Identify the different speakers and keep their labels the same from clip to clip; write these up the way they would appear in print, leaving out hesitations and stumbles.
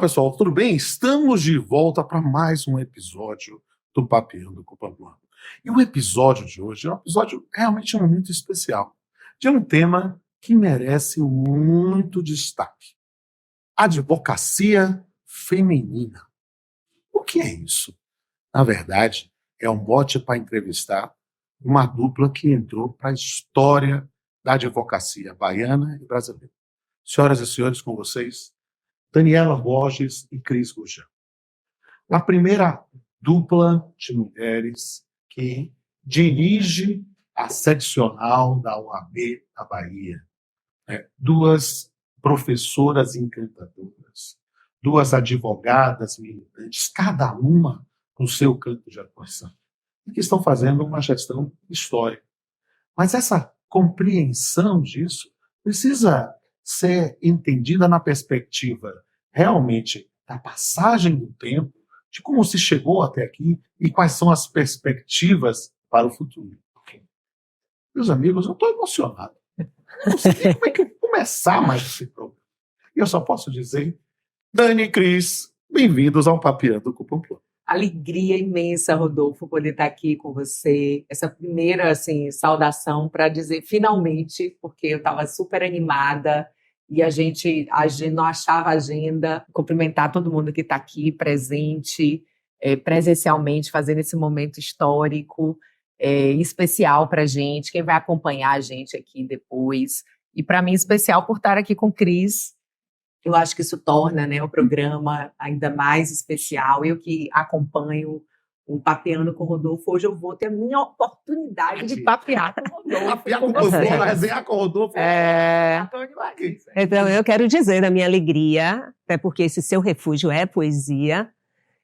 Speaker 1: pessoal, tudo bem? Estamos de volta para mais um episódio do Papeando com o Pamplona. E o episódio de hoje é um episódio realmente muito especial, de um tema que merece muito destaque: advocacia feminina. O que é isso? Na verdade, é um mote para entrevistar uma dupla que entrou para a história da advocacia baiana e brasileira. Senhoras e senhores, com vocês, Daniela Borges e Cris Gurgel. A primeira dupla de mulheres que dirige a seccional da OAB da Bahia. Duas professoras encantadoras, duas advogadas militantes, cada uma no seu campo de atuação, e que estão fazendo uma gestão histórica. Mas essa compreensão disso precisa ser entendida na perspectiva realmente da passagem do tempo, de como se chegou até aqui e quais são as perspectivas para o futuro. Meus amigos, eu estou emocionado. Não sei nem como é que eu vou começar mais esse programa. E eu só posso dizer, Dani e Cris, bem-vindos ao Papeando com o Pamplona.
Speaker 2: Alegria imensa, Rodolfo, poder estar aqui com você. Essa primeira saudação para dizer finalmente, porque eu estava super animada e a gente não achava agenda. Cumprimentar todo mundo que está aqui presente, presencialmente, fazendo esse momento histórico, especial para a gente, quem vai acompanhar a gente aqui depois. E para mim, especial por estar aqui com Cris. Eu acho que isso torna, o programa ainda mais especial. Eu que acompanho o Papeando com o Rodolfo, hoje eu vou ter a minha oportunidade de papear com o Rodolfo.
Speaker 1: Papear com você, resenhar com o Rodolfo.
Speaker 3: Então, eu quero dizer da minha alegria, até porque esse seu refúgio é poesia,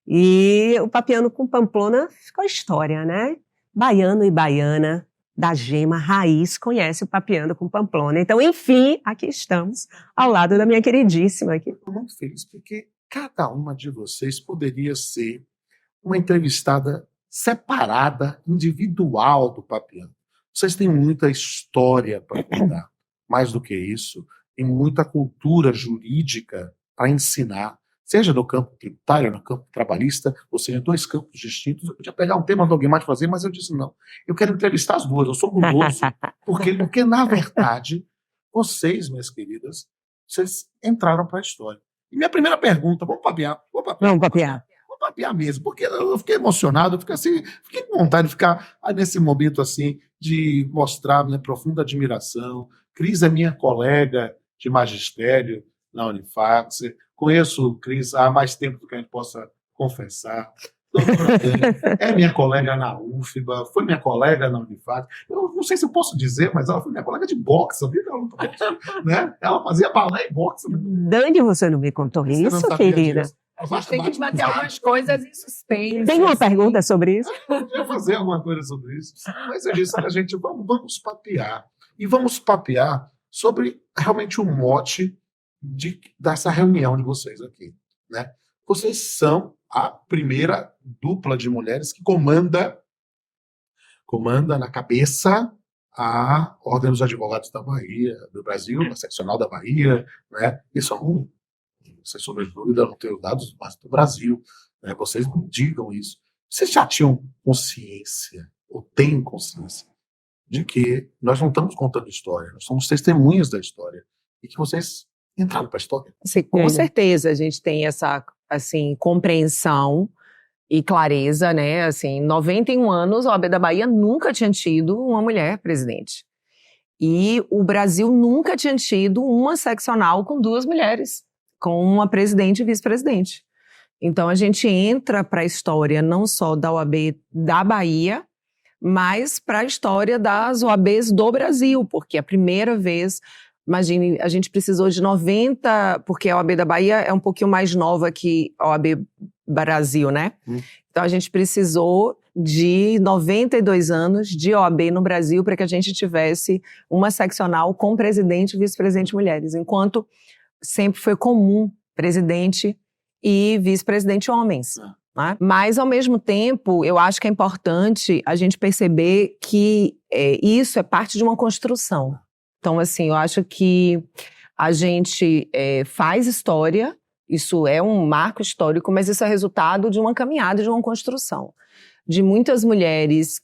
Speaker 3: e o Papeando com Pamplona ficou história, né? Baiano e baiana da gema raiz conhece o Papeando com Pamplona. Então, enfim, aqui estamos, ao lado da minha queridíssima aqui.
Speaker 1: Estou muito feliz porque cada uma de vocês poderia ser uma entrevistada separada, individual do Papeando. Vocês têm muita história para contar. Mais do que isso, tem muita cultura jurídica para ensinar, seja no campo tributário, no campo trabalhista, ou seja, dois campos distintos. Eu podia pegar um tema de alguém mais fazer, mas eu disse não. Eu quero entrevistar as duas, eu sou guloso. Porque, na verdade, vocês, minhas queridas, vocês entraram para a história. E minha primeira pergunta, vamos papear?
Speaker 3: Vamos papear.
Speaker 1: Vamos papear mesmo, porque eu fiquei emocionado, fiquei com vontade de ficar nesse momento assim, de mostrar minha profunda admiração. Cris é minha colega de magistério na Unifax. Conheço o Cris há mais tempo do que a gente possa confessar. É minha colega na UFBA, foi minha colega na Unifax. Eu não sei se eu posso dizer, mas ela foi minha colega de boxe, sabia? Né? Ela fazia balé e boxe.
Speaker 3: Dani, você não me contou isso, querida?
Speaker 2: A gente tem que bater algumas coisas em suspense.
Speaker 3: Tem uma pergunta sobre isso?
Speaker 1: Eu podia fazer alguma coisa sobre isso. Mas eu disse, a gente, vamos papear. E vamos papear sobre realmente o mote dessa reunião de vocês aqui, né? Vocês são a primeira dupla de mulheres que comanda na cabeça a Ordem dos Advogados da Bahia, do Brasil, a seccional da Bahia, né? E são, sem sombra de dúvida, não tenho dados do Brasil, né? Vocês me digam isso. Vocês já tinham consciência, ou têm consciência, de que nós não estamos contando história, nós somos testemunhas da história, e que vocês entraram para a história?
Speaker 2: Sim, com certeza a gente tem essa compreensão e clareza, né? Assim, 91 anos, a OAB da Bahia nunca tinha tido uma mulher presidente. E o Brasil nunca tinha tido uma seccional com duas mulheres, com uma presidente e vice-presidente. Então a gente entra para a história não só da OAB da Bahia, mas para a história das OABs do Brasil, porque a primeira vez... Imagine, a gente precisou de 90, porque a OAB da Bahia é um pouquinho mais nova que a OAB Brasil, né? Então a gente precisou de 92 anos de OAB no Brasil para que a gente tivesse uma seccional com presidente e vice-presidente mulheres, enquanto sempre foi comum presidente e vice-presidente homens. Né? Mas, ao mesmo tempo, eu acho que é importante a gente perceber que isso é parte de uma construção. Então, assim, eu acho que a gente faz história Isso é um marco histórico, mas isso é resultado de uma caminhada, de uma construção. De muitas mulheres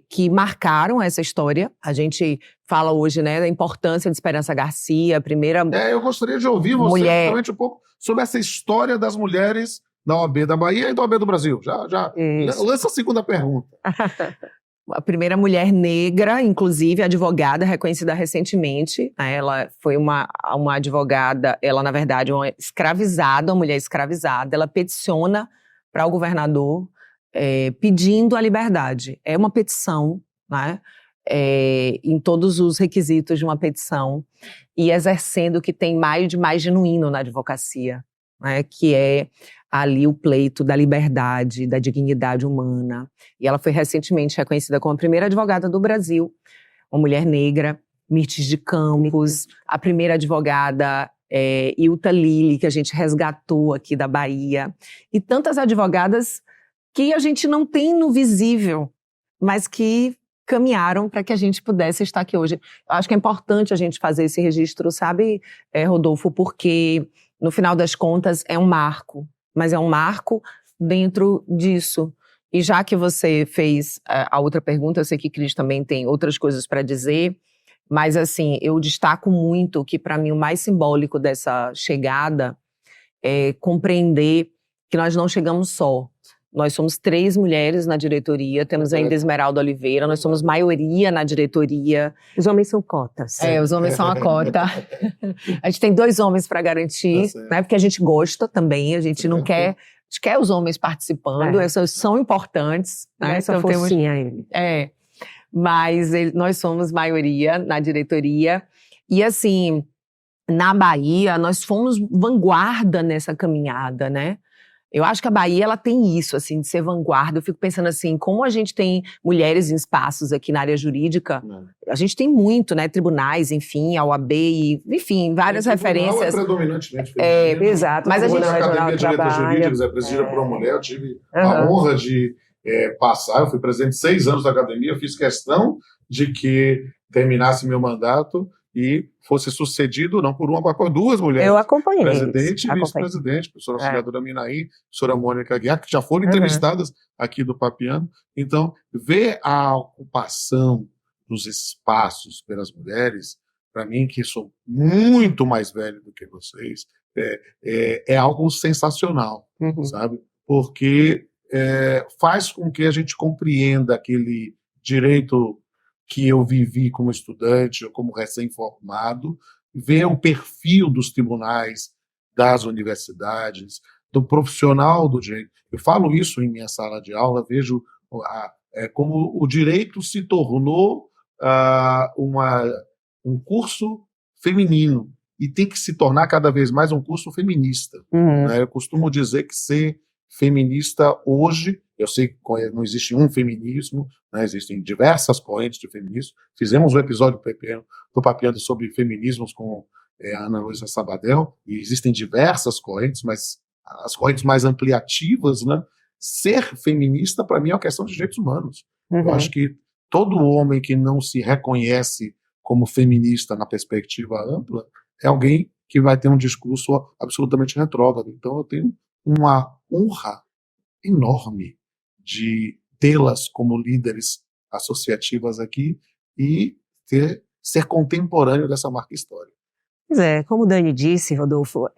Speaker 2: que marcaram essa história. A gente fala hoje, né, da importância de Esperança Garcia, a primeira
Speaker 1: eu gostaria de ouvir você
Speaker 2: mulher...
Speaker 1: justamente um pouco sobre essa história das mulheres da OAB da Bahia e da OAB do Brasil. Já lança a segunda pergunta.
Speaker 2: A primeira mulher negra, inclusive advogada, reconhecida recentemente. Ela foi uma advogada, ela na verdade uma escravizada, uma mulher escravizada. Ela peticiona para o governador pedindo a liberdade. É uma petição, né? Em todos os requisitos de uma petição, e exercendo o que tem de mais genuíno na advocacia, né? Que é ali o pleito da liberdade, da dignidade humana. E ela foi recentemente reconhecida como a primeira advogada do Brasil, uma mulher negra, Mirtes de Campos, a primeira advogada Ilta Lili, que a gente resgatou aqui da Bahia, e tantas advogadas que a gente não tem no visível, mas que caminharam para que a gente pudesse estar aqui hoje. Eu acho que é importante a gente fazer esse registro, sabe, Rodolfo, porque no final das contas é um marco, mas é um marco dentro disso. E já que você fez a outra pergunta, eu sei que Cris também tem outras coisas para dizer, mas assim, eu destaco muito que para mim o mais simbólico dessa chegada é compreender que nós não chegamos só. Nós somos 3 mulheres na diretoria, temos ainda Esmeralda Oliveira, nós somos maioria na diretoria.
Speaker 3: Os homens são cotas.
Speaker 2: Os homens são a cota. A gente tem 2 homens para garantir, né, porque a gente gosta também, a gente não quer... A gente quer os homens participando, essas são importantes. Né?
Speaker 3: Essa então, forcinha ele.
Speaker 2: Mas nós somos maioria na diretoria. E assim, na Bahia, nós fomos vanguarda nessa caminhada, né? Eu acho que a Bahia, ela tem isso, assim, de ser vanguarda. Eu fico pensando assim, como a gente tem mulheres em espaços aqui na área jurídica, a gente tem muito, né, tribunais, enfim, a OAB, enfim, várias referências.
Speaker 1: É predominantemente feminino.
Speaker 3: Exato.
Speaker 1: Mas a Academia de Letras Jurídicas é presidida por uma mulher, eu tive a honra de passar, eu fui presidente 6 anos da academia, eu fiz questão de que terminasse meu mandato e fosse sucedido, não por uma, mas por 2 mulheres.
Speaker 3: Eu acompanhei.
Speaker 1: Presidente e vice-presidente, professora auxiliadora Minaí, professora Mônica Guiar, que já foram entrevistadas aqui do Papiano. Então, ver a ocupação dos espaços pelas mulheres, para mim, que sou muito mais velho do que vocês, é algo sensacional, sabe? Porque faz com que a gente compreenda aquele direito que eu vivi como estudante ou como recém-formado, ver o perfil dos tribunais, das universidades, do profissional do direito. Eu falo isso em minha sala de aula, vejo como o direito se tornou um curso feminino e tem que se tornar cada vez mais um curso feminista. Né? Eu costumo dizer que ser feminista hoje, eu sei que não existe um feminismo, né? Existem diversas correntes de feminismo. Fizemos um episódio do Papiano sobre feminismos com a Ana Luísa Sabadell, e existem diversas correntes, mas as correntes mais ampliativas, né? Ser feminista, para mim, é uma questão de direitos humanos. Eu acho que todo homem que não se reconhece como feminista na perspectiva ampla é alguém que vai ter um discurso absolutamente retrógrado. Então, eu tenho uma honra enorme de tê-las como líderes associativas aqui e ser contemporâneo dessa marca histórica.
Speaker 3: Pois é, como o Dani disse, Rodolfo,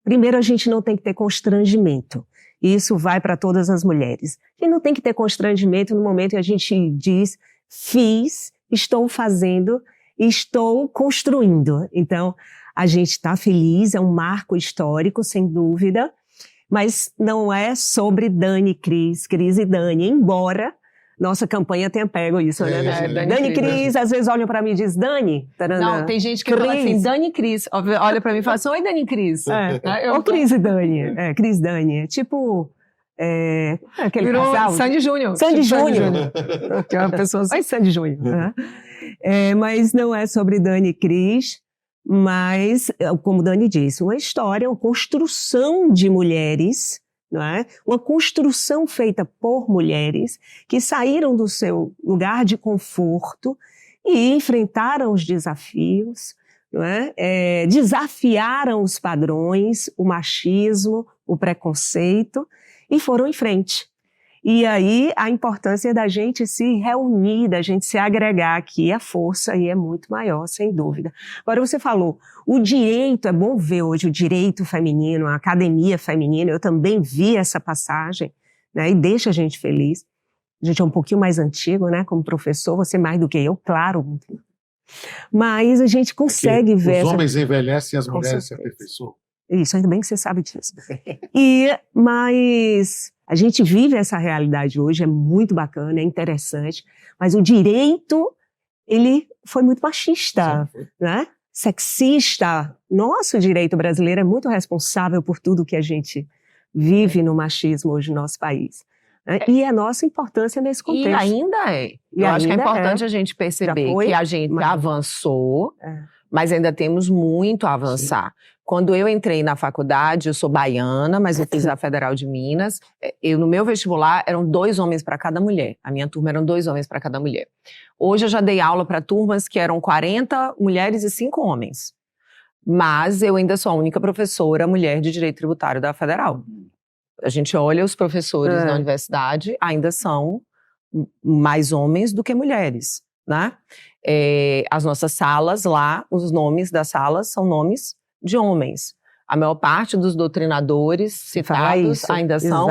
Speaker 3: primeiro a gente não tem que ter constrangimento. E isso vai para todas as mulheres. A gente não tem que ter constrangimento no momento que a gente diz, fiz, estou fazendo, estou construindo. Então, a gente está feliz, é um marco histórico, sem dúvida, mas não é sobre Dani, Cris e Dani, embora nossa campanha tenha pego isso, né? Dani, Cris, às vezes olham pra mim e dizem, Dani. Tarana,
Speaker 2: não, tem gente que fala assim, Dani, Cris. Olha pra mim e fala assim, oi, Dani, Cris.
Speaker 3: Ou Cris e Dani. Cris, Dani. Tipo, aquele
Speaker 2: virou
Speaker 3: casal.
Speaker 2: Sandy Júnior.
Speaker 3: Sandy Júnior.
Speaker 2: Que é uma pessoa...
Speaker 3: Oi, Sandy Júnior. Mas não é sobre Dani e Cris, mas, como Dani disse, uma história, uma construção de mulheres, não é? Uma construção feita por mulheres que saíram do seu lugar de conforto e enfrentaram os desafios, não é? Desafiaram os padrões, o machismo, o preconceito e foram em frente. E aí a importância da gente se reunir, da gente se agregar aqui, a força aí é muito maior, sem dúvida. Agora você falou, o direito, é bom ver hoje o direito feminino, a academia feminina, eu também vi essa passagem, né, e deixa a gente feliz. A gente é um pouquinho mais antigo, né, como professor, você mais do que eu, claro. Mas a gente consegue ver...
Speaker 1: Os homens envelhecem e as
Speaker 3: Com
Speaker 1: mulheres se
Speaker 3: certeza.
Speaker 1: aperfeiçoam.
Speaker 3: Isso, ainda bem que você sabe disso. Mas a gente vive essa realidade hoje, é muito bacana, é interessante, mas o direito, ele foi muito machista, né? Sexista. Nosso direito brasileiro é muito responsável por tudo que a gente vive no machismo hoje no nosso país. Né? E a nossa importância nesse contexto.
Speaker 2: E ainda é. Eu acho que é importante a gente perceber que a gente avançou, mas ainda temos muito a avançar. Sim. Quando eu entrei na faculdade, eu sou baiana, mas eu fiz a Federal de Minas. No meu vestibular, eram 2 homens para cada mulher. A minha turma eram 2 homens para cada mulher. Hoje eu já dei aula para turmas que eram 40 mulheres e 5 homens. Mas eu ainda sou a única professora mulher de Direito Tributário da Federal. A gente olha os professores na universidade, ainda são mais homens do que mulheres, né? As nossas salas lá, os nomes das salas são nomes de homens. A maior parte dos doutrinadores citados ainda são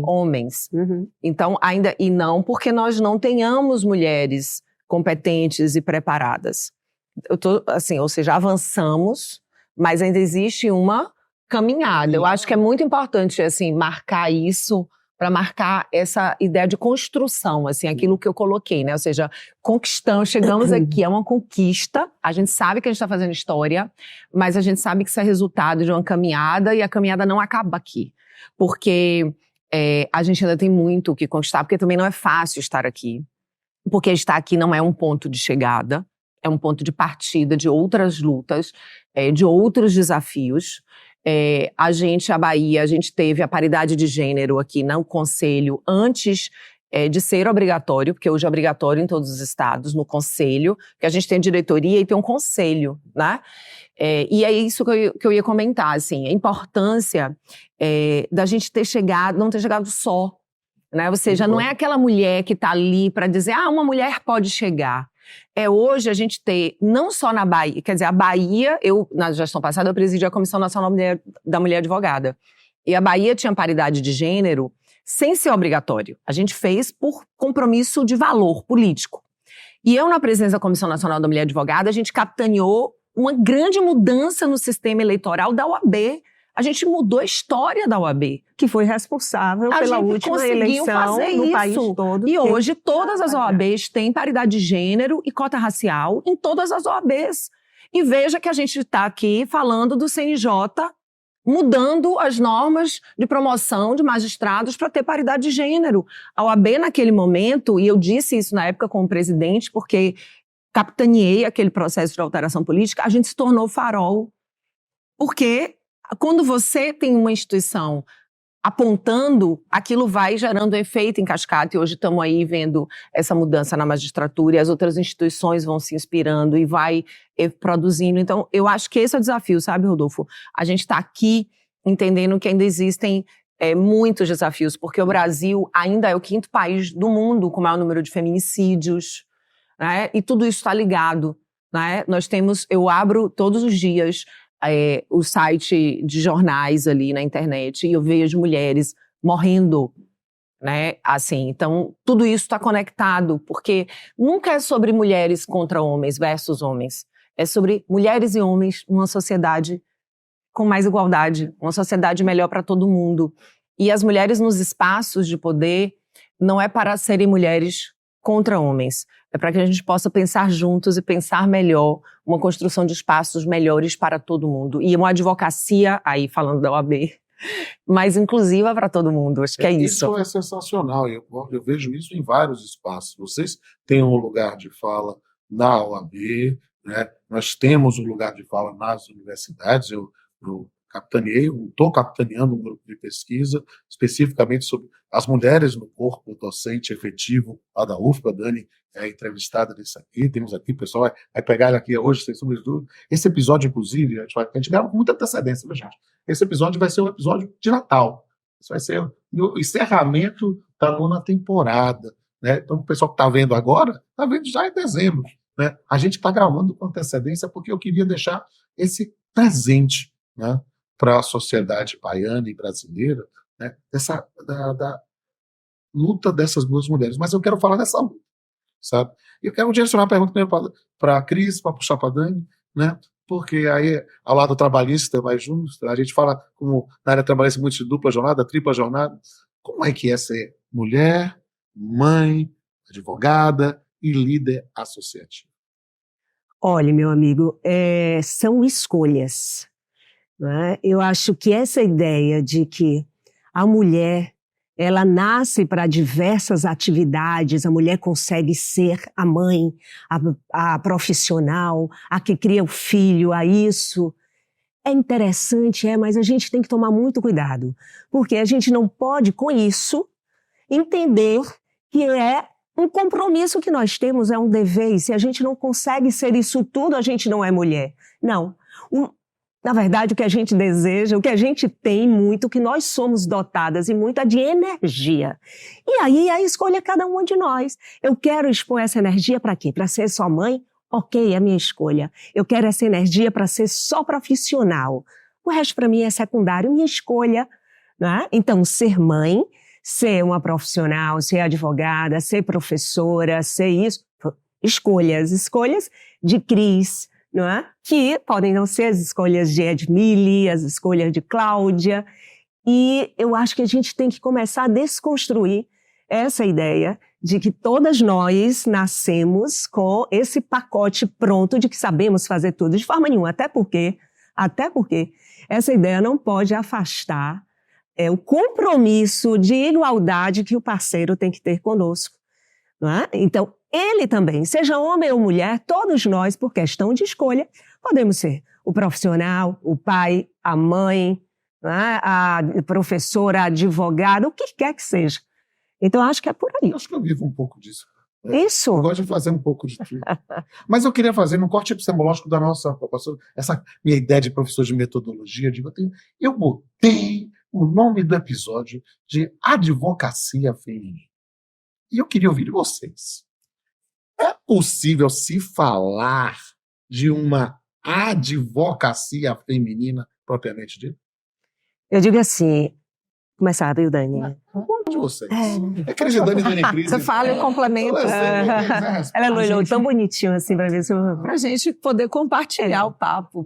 Speaker 2: homens. Então, ainda, e não porque nós não tenhamos mulheres competentes e preparadas. Ou seja, avançamos, mas ainda existe uma caminhada. Eu acho que é muito importante, assim, marcar isso, para marcar essa ideia de construção, assim, aquilo que eu coloquei, né? Ou seja, conquistamos, chegamos aqui, é uma conquista, a gente sabe que a gente está fazendo história, mas a gente sabe que isso é resultado de uma caminhada e a caminhada não acaba aqui. Porque a gente ainda tem muito o que conquistar, porque também não é fácil estar aqui. Porque estar aqui não é um ponto de chegada, é um ponto de partida de outras lutas, de outros desafios. A Bahia, a gente teve a paridade de gênero aqui no Conselho antes de ser obrigatório, porque hoje é obrigatório em todos os estados, no Conselho, que a gente tem diretoria e tem um conselho, né? E é isso que eu ia comentar, assim, a importância da gente ter chegado, não ter chegado só, né? Ou seja, não é aquela mulher que está ali para dizer, uma mulher pode chegar. Hoje a gente ter, não só na Bahia, quer dizer, a Bahia, na gestão passada eu presidi a Comissão Nacional da Mulher Advogada. E a Bahia tinha paridade de gênero sem ser obrigatório. A gente fez por compromisso de valor político. E eu, na presença da Comissão Nacional da Mulher Advogada, a gente capitaneou uma grande mudança no sistema eleitoral da OAB. A gente mudou a história da OAB.
Speaker 3: Que foi responsável pela última eleição no país todo.
Speaker 2: E hoje todas as OABs têm paridade de gênero e cota racial em todas as OABs. E veja que a gente está aqui falando do CNJ mudando as normas de promoção de magistrados para ter paridade de gênero. A OAB naquele momento, e eu disse isso na época como presidente, porque capitaneei aquele processo de alteração política, a gente se tornou farol. Porque quando você tem uma instituição apontando, aquilo vai gerando efeito em cascata, e hoje estamos aí vendo essa mudança na magistratura, e as outras instituições vão se inspirando e vai produzindo. Então, eu acho que esse é o desafio, sabe, Rodolfo? A gente está aqui entendendo que ainda existem muitos desafios, porque o Brasil ainda é o 5º país do mundo com o maior número de feminicídios, né? E tudo isso está ligado, né? Eu abro todos os dias o site de jornais ali na internet e eu vejo mulheres morrendo, né? Assim, então, tudo isso está conectado, porque nunca é sobre mulheres contra homens versus homens. É sobre mulheres e homens numa sociedade com mais igualdade, uma sociedade melhor para todo mundo. E as mulheres nos espaços de poder não é para serem mulheres contra homens. É para que a gente possa pensar juntos e pensar melhor uma construção de espaços melhores para todo mundo. E uma advocacia, aí falando da OAB, mais inclusiva para todo mundo. Acho que é isso.
Speaker 1: Isso é sensacional. Eu vejo isso em vários espaços. Vocês têm um lugar de fala na OAB, né? Nós temos um lugar de fala nas universidades. Eu capitaneei, estou capitaneando um grupo de pesquisa especificamente sobre as mulheres no corpo docente efetivo lá da UFBA. A Dani é entrevistada nisso aqui, temos aqui, o pessoal vai pegar ela aqui hoje, sem sombra de dúvida. Esse episódio, inclusive, a gente grava com muita antecedência, viu, gente? Esse episódio vai ser um episódio de Natal. Isso vai ser o encerramento da nona temporada, né? Então, o pessoal que está vendo agora, está vendo já em dezembro, né? A gente está gravando com antecedência porque eu queria deixar esse presente, né, para a sociedade baiana e brasileira, né, da luta dessas duas mulheres. Mas eu quero falar dessa luta, sabe? E eu quero direcionar a pergunta primeiro para a Cris, para puxar para a Dani, né? Porque aí, ao lado trabalhista, mais justo, a gente fala, como na área trabalhista, muito de dupla jornada, tripla jornada. Como é que é ser mulher, mãe, advogada e líder associativo?
Speaker 3: Olha, meu amigo, são escolhas, né? Eu acho que essa ideia de que a mulher, ela nasce para diversas atividades, a mulher consegue ser a mãe, a profissional, a que cria o filho, a isso. É interessante, mas a gente tem que tomar muito cuidado, porque a gente não pode, com isso, entender que é um compromisso que nós temos, é um dever, e se a gente não consegue ser isso tudo, a gente não é mulher. Não. Na verdade, o que a gente deseja, o que a gente tem muito, que nós somos dotadas e muito é de energia. E aí a escolha é cada uma de nós. Eu quero expor essa energia para quê? Para ser só mãe? Ok, é a minha escolha. Eu quero essa energia para ser só profissional. O resto para mim é secundário, minha escolha, né? Então, ser mãe, ser uma profissional, ser advogada, ser professora, ser isso, escolhas de Cris, não é? Que podem não ser as escolhas de Edmile, as escolhas de Cláudia, e eu acho que a gente tem que começar a desconstruir essa ideia de que todas nós nascemos com esse pacote pronto de que sabemos fazer tudo, de forma nenhuma, até porque essa ideia não pode afastar o compromisso de igualdade que o parceiro tem que ter conosco, não é? Então, ele também, seja homem ou mulher, todos nós, por questão de escolha, podemos ser o profissional, o pai, a mãe, não é? A professora, a advogada, o que quer que seja. Então, acho que é por aí.
Speaker 1: Eu acho que eu vivo um pouco disso.
Speaker 3: Isso.
Speaker 1: Eu gosto de fazer um pouco de tudo. Mas eu queria fazer, no corte epistemológico da nossa, essa minha ideia de professor de metodologia, eu botei o nome do episódio de Advocacia Feminina. E eu queria ouvir de vocês. É possível se falar de uma advocacia feminina propriamente dita?
Speaker 3: Eu digo assim, começar, viu, Dani?
Speaker 1: De vocês. É Cris e Dani Cris.
Speaker 2: Você fala e complementa.
Speaker 3: Ela elogiou tão bonitinho assim para ver se eu...
Speaker 2: Pra gente poder compartilhar o papo.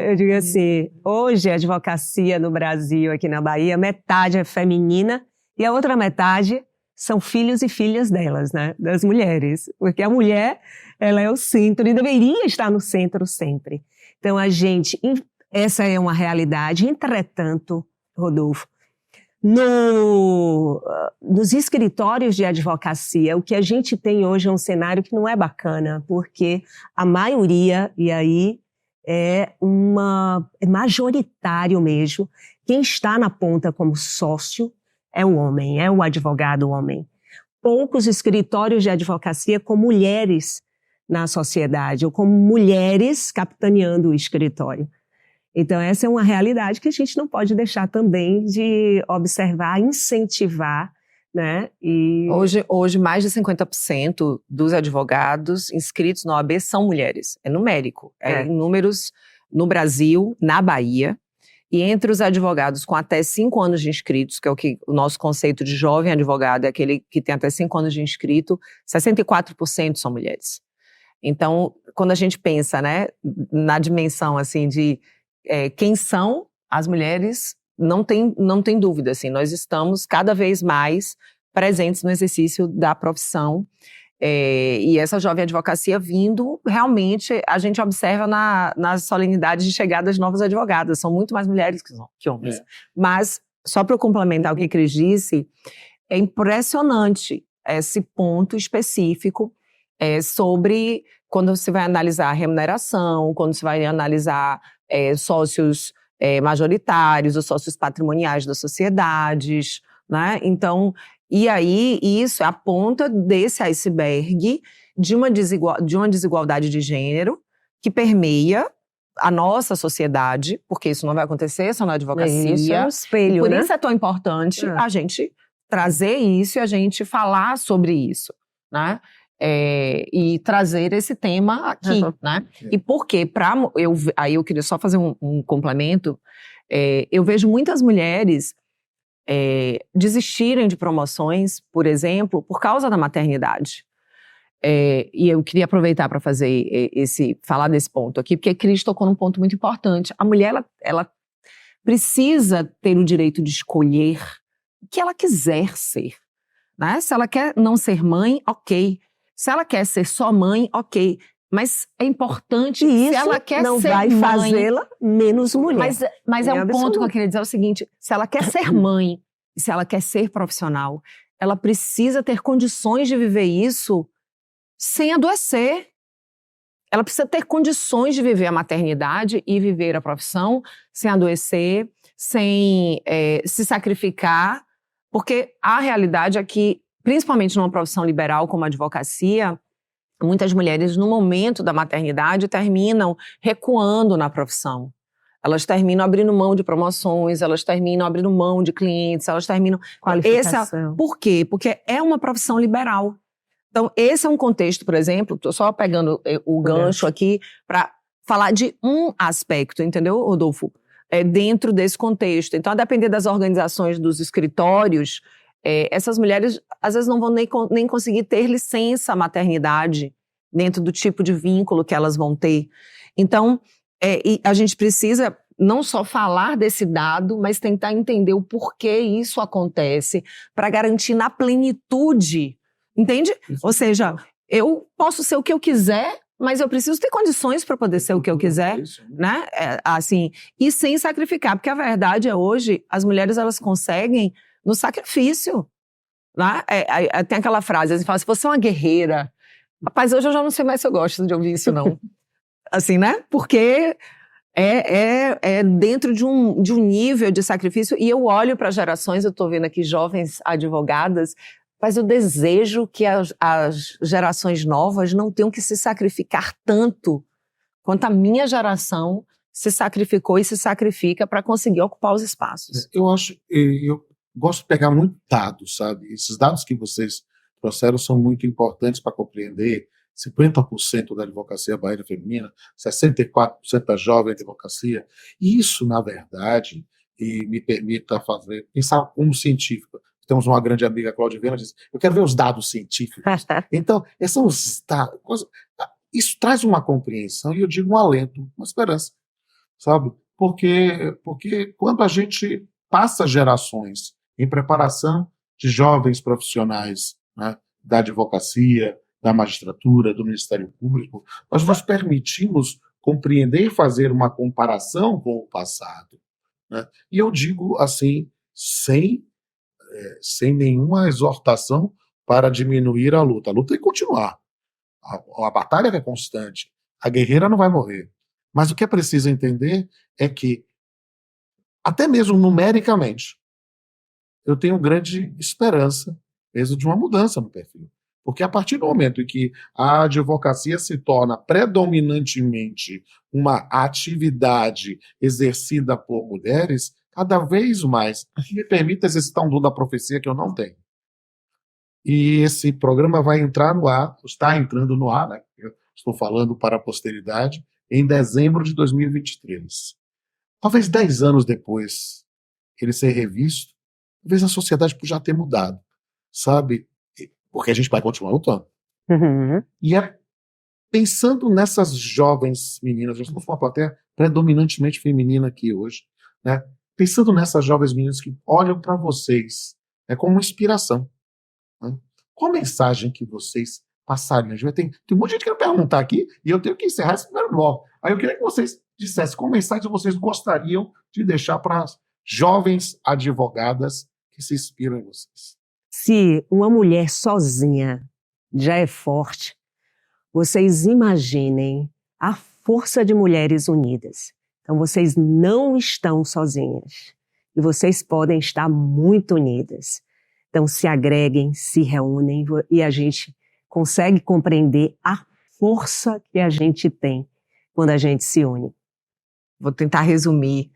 Speaker 3: Eu digo assim, hoje a advocacia no Brasil, aqui na Bahia, metade é feminina e a outra metade são filhos e filhas delas, né? Das mulheres. Porque a mulher, ela é o centro e deveria estar no centro sempre. Então, essa é uma realidade. Entretanto, Rodolfo, nos escritórios de advocacia, o que a gente tem hoje é um cenário que não é bacana, porque a maioria, e aí é majoritário mesmo, quem está na ponta como sócio é o homem, é o advogado homem. Poucos escritórios de advocacia com mulheres na sociedade, ou com mulheres capitaneando o escritório. Então, essa é uma realidade que a gente não pode deixar também de observar, incentivar, né? E...
Speaker 2: Hoje, mais de 50% dos advogados inscritos na OAB são mulheres. É numérico. Em números no Brasil, na Bahia. E entre os advogados com até 5 anos de inscritos, que é o nosso conceito de jovem advogado, é aquele que tem até 5 anos de inscrito, 64% são mulheres. Então, quando a gente pensa, né, na dimensão assim, de quem são as mulheres, não tem dúvida. Assim, nós estamos cada vez mais presentes no exercício da profissão. E essa jovem advocacia vindo, realmente, a gente observa nas solenidades de chegada das novas advogadas. São muito mais mulheres que homens. Mas, só para eu complementar o que Cris disse, é impressionante esse ponto específico sobre quando você vai analisar a remuneração, quando você vai analisar sócios majoritários, os sócios patrimoniais das sociedades, né? Então, e aí isso é a ponta desse iceberg de uma desigualdade de gênero que permeia a nossa sociedade, porque isso não vai acontecer só na advocacia.
Speaker 3: Isso é um espelho,
Speaker 2: Por
Speaker 3: né?
Speaker 2: isso é tão importante a gente trazer isso e a gente falar sobre isso, né? E trazer esse tema aqui, né? E por quê? Aí eu queria só fazer um complemento. Eu vejo muitas mulheres desistirem de promoções, por exemplo, por causa da maternidade. E eu queria aproveitar para falar desse ponto aqui, porque a Cris tocou num ponto muito importante. A mulher, ela precisa ter o direito de escolher o que ela quiser ser, né? Se ela quer não ser mãe, ok. Se ela quer ser só mãe, ok. Mas é importante,
Speaker 3: e
Speaker 2: se ela quer
Speaker 3: não
Speaker 2: ser
Speaker 3: vai
Speaker 2: mãe,
Speaker 3: fazê-la menos mulher.
Speaker 2: Mas é um ponto que eu queria dizer, é o seguinte: se ela quer ser mãe, se ela quer ser profissional, ela precisa ter condições de viver isso sem adoecer. Ela precisa ter condições de viver a maternidade e viver a profissão sem adoecer, sem se sacrificar, porque a realidade é que, principalmente numa profissão liberal como a advocacia, muitas mulheres, no momento da maternidade, terminam recuando na profissão. Elas terminam abrindo mão de promoções, elas terminam abrindo mão de clientes, elas terminam...
Speaker 3: Qualificação.
Speaker 2: Por quê? Porque é uma profissão liberal. Então, esse é um contexto, por exemplo, estou só pegando o gancho aqui para falar de um aspecto, entendeu, Rodolfo? Dentro desse contexto. Então, a depender das organizações dos escritórios, essas mulheres, às vezes, não vão nem conseguir ter licença maternidade dentro do tipo de vínculo que elas vão ter. Então, e a gente precisa não só falar desse dado, mas tentar entender o porquê isso acontece para garantir na plenitude. Entende? Ou seja, eu posso ser o que eu quiser, mas eu preciso ter condições para poder ser o que eu quiser, né? Assim, e sem sacrificar, porque a verdade é hoje, as mulheres elas conseguem no sacrifício, né? Tem aquela frase, assim, fala, se você é uma guerreira, rapaz, hoje eu já não sei mais se eu gosto de ouvir isso não, assim, né? Porque dentro de um nível de sacrifício, e eu olho para gerações, eu estou vendo aqui jovens advogadas, mas eu desejo que as gerações novas não tenham que se sacrificar tanto quanto a minha geração se sacrificou e se sacrifica para conseguir ocupar os espaços.
Speaker 1: Eu gosto de pegar muito dados, sabe? Esses dados que vocês trouxeram são muito importantes para compreender 50% da advocacia baiana feminina, 64% da jovem advocacia. Isso, na verdade, e me permita pensar como científico. Temos uma grande amiga, Cláudia Viana, diz, eu quero ver os dados científicos. Então, esses são os dados. Isso traz uma compreensão, e eu digo um alento, uma esperança, sabe? Porque quando a gente passa gerações em preparação de jovens profissionais, né, da advocacia, da magistratura, do Ministério Público, nós nos permitimos compreender e fazer uma comparação com o passado, né? E eu digo assim, sem nenhuma exortação para diminuir a luta. A luta tem que continuar. A batalha é constante. A guerreira não vai morrer. Mas o que é preciso entender é que, até mesmo numericamente, eu tenho grande esperança mesmo de uma mudança no perfil. Porque a partir do momento em que a advocacia se torna predominantemente uma atividade exercida por mulheres, cada vez mais, me permita exercitar um dom da profecia que eu não tenho. E esse programa vai entrar no ar, está entrando no ar, né? Eu estou falando para a posteridade, em dezembro de 2023. Talvez 10 anos depois ele ser revisto, talvez a sociedade já ter mudado, sabe? Porque a gente vai continuar lutando.
Speaker 3: Uhum.
Speaker 1: E pensando nessas jovens meninas, nós estamos com uma plateia predominantemente feminina aqui hoje, né? Pensando nessas jovens meninas que olham para vocês como uma inspiração, né? Qual a mensagem que vocês passariam? Tem um monte de gente que quer perguntar aqui e eu tenho que encerrar esse primeiro bloco. Aí eu queria que vocês dissessem qual mensagem vocês gostariam de deixar para as jovens advogadas que se inspiram em vocês.
Speaker 3: Se uma mulher sozinha já é forte, vocês imaginem a força de mulheres unidas. Então, vocês não estão sozinhas. E vocês podem estar muito unidas. Então, se agreguem, se reúnem e a gente consegue compreender a força que a gente tem quando a gente se une.
Speaker 2: Vou tentar resumir.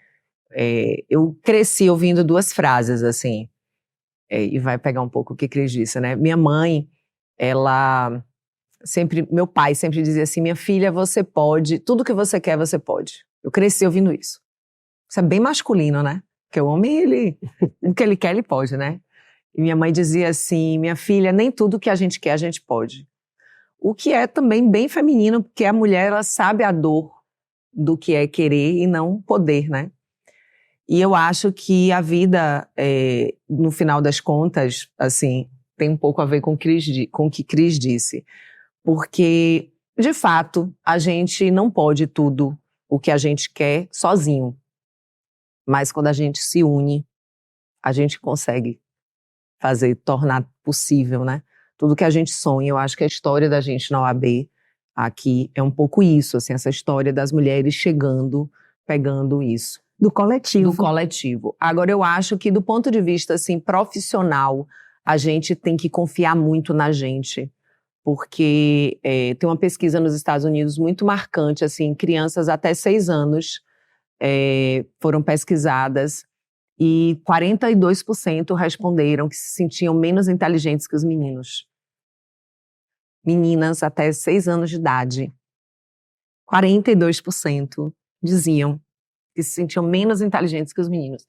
Speaker 2: Eu cresci ouvindo duas frases, assim, e vai pegar um pouco o que Cris disse, né? Minha mãe, meu pai sempre dizia assim, minha filha, você pode, tudo que você quer, você pode. Eu cresci ouvindo isso. Isso é bem masculino, né? Porque o homem, o que ele quer, ele pode, né? E minha mãe dizia assim, minha filha, nem tudo que a gente quer, a gente pode. O que é também bem feminino, porque a mulher, ela sabe a dor do que é querer e não poder, né? E eu acho que a vida, no final das contas, assim, tem um pouco a ver com o que Cris disse. Porque, de fato, a gente não pode tudo o que a gente quer sozinho. Mas quando a gente se une, a gente consegue tornar possível, né? Tudo que a gente sonha. Eu acho que a história da gente na OAB aqui é um pouco isso, assim, essa história das mulheres chegando, pegando isso.
Speaker 3: Do coletivo.
Speaker 2: Do coletivo. Agora, eu acho que do ponto de vista, assim, profissional, a gente tem que confiar muito na gente. Porque tem uma pesquisa nos Estados Unidos muito marcante, assim, crianças até 6 anos foram pesquisadas e 42% responderam que se sentiam menos inteligentes que os meninos. Meninas até 6 anos de idade. 42% diziam que se sentiam menos inteligentes que os meninos.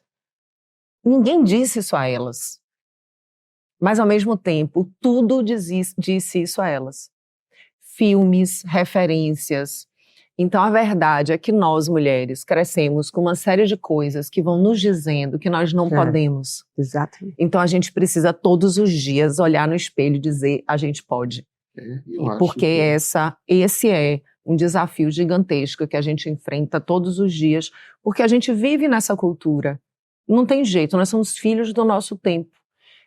Speaker 2: Ninguém disse isso a elas. Mas, ao mesmo tempo, tudo disse isso a elas. Filmes, referências. Então, a verdade é que nós, mulheres, crescemos com uma série de coisas que vão nos dizendo que nós não podemos.
Speaker 3: Exatamente.
Speaker 2: Então, a gente precisa todos os dias olhar no espelho e dizer, a gente pode. Porque esse é um desafio gigantesco que a gente enfrenta todos os dias, porque a gente vive nessa cultura. Não tem jeito, nós somos filhos do nosso tempo.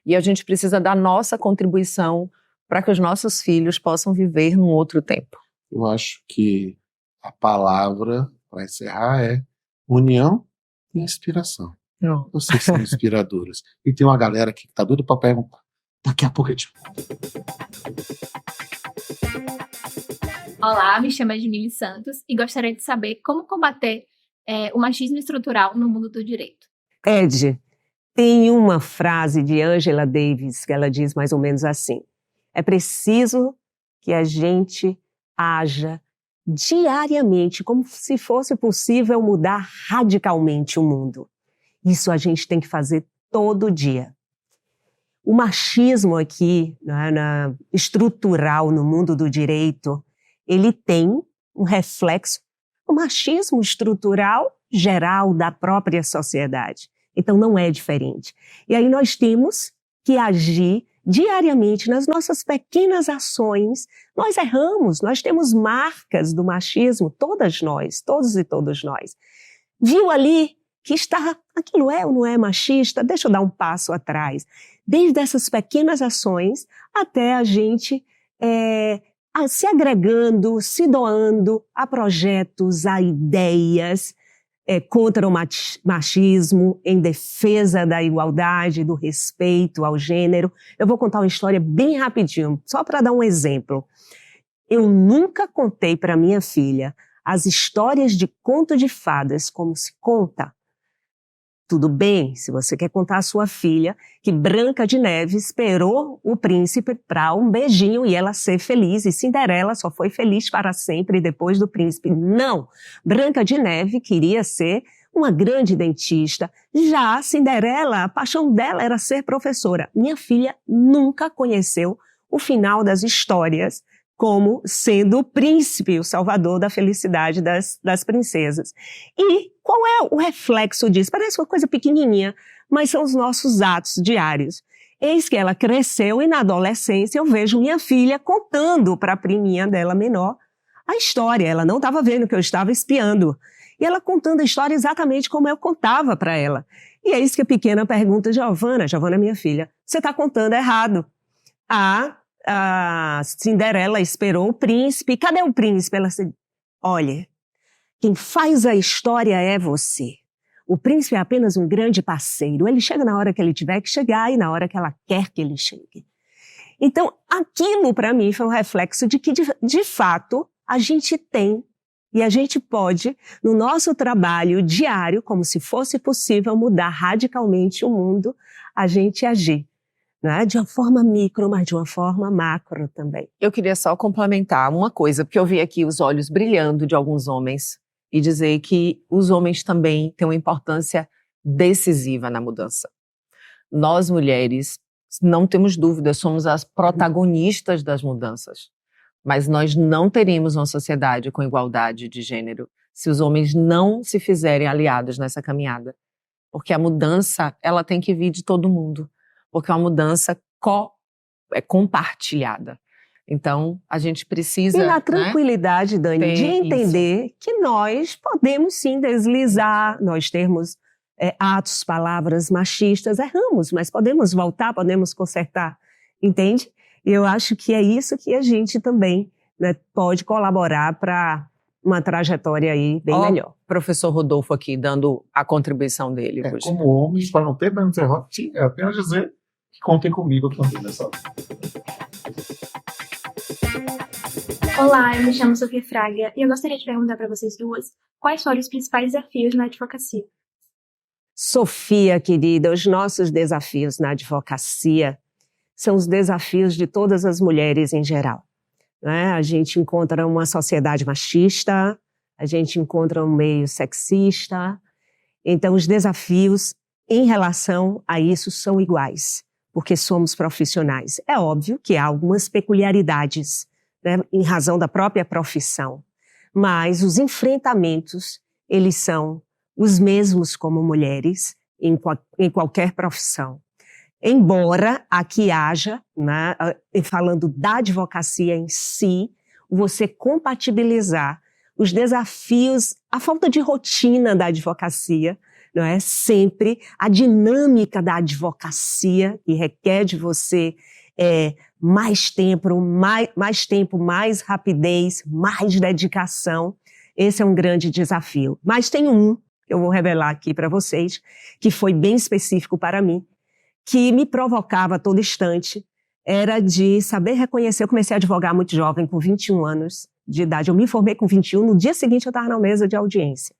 Speaker 2: E a gente precisa da nossa contribuição para que os nossos filhos possam viver num outro tempo.
Speaker 1: Eu acho que a palavra, para encerrar, é união e inspiração.
Speaker 2: Não.
Speaker 1: Vocês são inspiradoras. E tem uma galera aqui que está doida para perguntar. Daqui a pouco eu te conto.
Speaker 4: Olá, me chamo Edmile Santos e gostaria de saber como combater o machismo estrutural no mundo do direito.
Speaker 3: Ed, tem uma frase de Angela Davis que ela diz mais ou menos assim: é preciso que a gente haja diariamente, como se fosse possível mudar radicalmente o mundo. Isso a gente tem que fazer todo dia. O machismo aqui, estrutural no mundo do direito, ele tem um reflexo do machismo estrutural geral da própria sociedade. Então não é diferente. E aí nós temos que agir diariamente nas nossas pequenas ações. Nós erramos, nós temos marcas do machismo, todas nós, todos e todas nós. Viu ali que aquilo é ou não é machista? Deixa eu dar um passo atrás. Desde essas pequenas ações até a gente se agregando, se doando a projetos, a ideias contra o machismo, em defesa da igualdade, do respeito ao gênero. Eu vou contar uma história bem rapidinho, só para dar um exemplo. Eu nunca contei para minha filha as histórias de conto de fadas como se conta. Tudo bem, se você quer contar à sua filha que Branca de Neve esperou o príncipe para um beijinho e ela ser feliz, e Cinderela só foi feliz para sempre depois do príncipe. Não! Branca de Neve queria ser uma grande dentista. Já Cinderela, a paixão dela era ser professora. Minha filha nunca conheceu o final das histórias como sendo o príncipe, o salvador da felicidade das princesas. E qual é o reflexo disso? Parece uma coisa pequenininha, mas são os nossos atos diários. Eis que ela cresceu e na adolescência eu vejo minha filha contando para a priminha dela menor a história. Ela não estava vendo que eu estava espiando. E ela contando a história exatamente como eu contava para ela. E é isso que a pequena pergunta, Giovana, minha filha, você está contando errado. A Cinderela esperou o príncipe. Cadê o príncipe? Ela disse, olha, Quem faz a história é você. O príncipe é apenas um grande parceiro. Ele chega na hora que ele tiver que chegar e na hora que ela quer que ele chegue. Então, aquilo para mim foi um reflexo de que, de fato, a gente tem e a gente pode, no nosso trabalho diário, como se fosse possível mudar radicalmente o mundo, a gente agir. Né? De uma forma micro, mas de uma forma macro também.
Speaker 2: Eu queria só complementar uma coisa, porque eu vi aqui os olhos brilhando de alguns homens e dizer que os homens também têm uma importância decisiva na mudança. Nós, mulheres, não temos dúvida, somos as protagonistas das mudanças. Mas nós não teríamos uma sociedade com igualdade de gênero se os homens não se fizerem aliados nessa caminhada. Porque a mudança, ela tem que vir de todo mundo. Porque é uma mudança compartilhada. Então, a gente precisa...
Speaker 3: E na tranquilidade,
Speaker 2: né,
Speaker 3: Dani, de entender que nós podemos sim deslizar, nós termos atos, palavras machistas, erramos, mas podemos voltar, podemos consertar, entende? E eu acho que é isso que a gente também, né, pode colaborar para uma trajetória aí bem melhor.
Speaker 2: Professor Rodolfo aqui, dando a contribuição dele.
Speaker 1: Como homens, para não ter menos derrota, é apenas dizer que contem comigo também nessa hora.
Speaker 5: Olá, eu me chamo Sofia Fraga e eu gostaria de perguntar para vocês duas quais foram os principais desafios na advocacia.
Speaker 3: Sofia, querida, os nossos desafios na advocacia são os desafios de todas as mulheres em geral. Né? A gente encontra uma sociedade machista, a gente encontra um meio sexista, então os desafios em relação a isso são iguais, porque somos profissionais. É óbvio que há algumas peculiaridades, né, em razão da própria profissão, mas os enfrentamentos, eles são os mesmos como mulheres em qualquer profissão. Embora aqui haja, né, falando da advocacia em si, você compatibilizar os desafios, a falta de rotina da advocacia, não é? Sempre a dinâmica da advocacia, que requer de você mais tempo, mais rapidez, mais dedicação. Esse é um grande desafio. Mas tem um, que eu vou revelar aqui para vocês, que foi bem específico para mim, que me provocava a todo instante, era de saber reconhecer. Eu comecei a advogar muito jovem, com 21 anos de idade. Eu me formei com 21, no dia seguinte eu estava na mesa de audiência,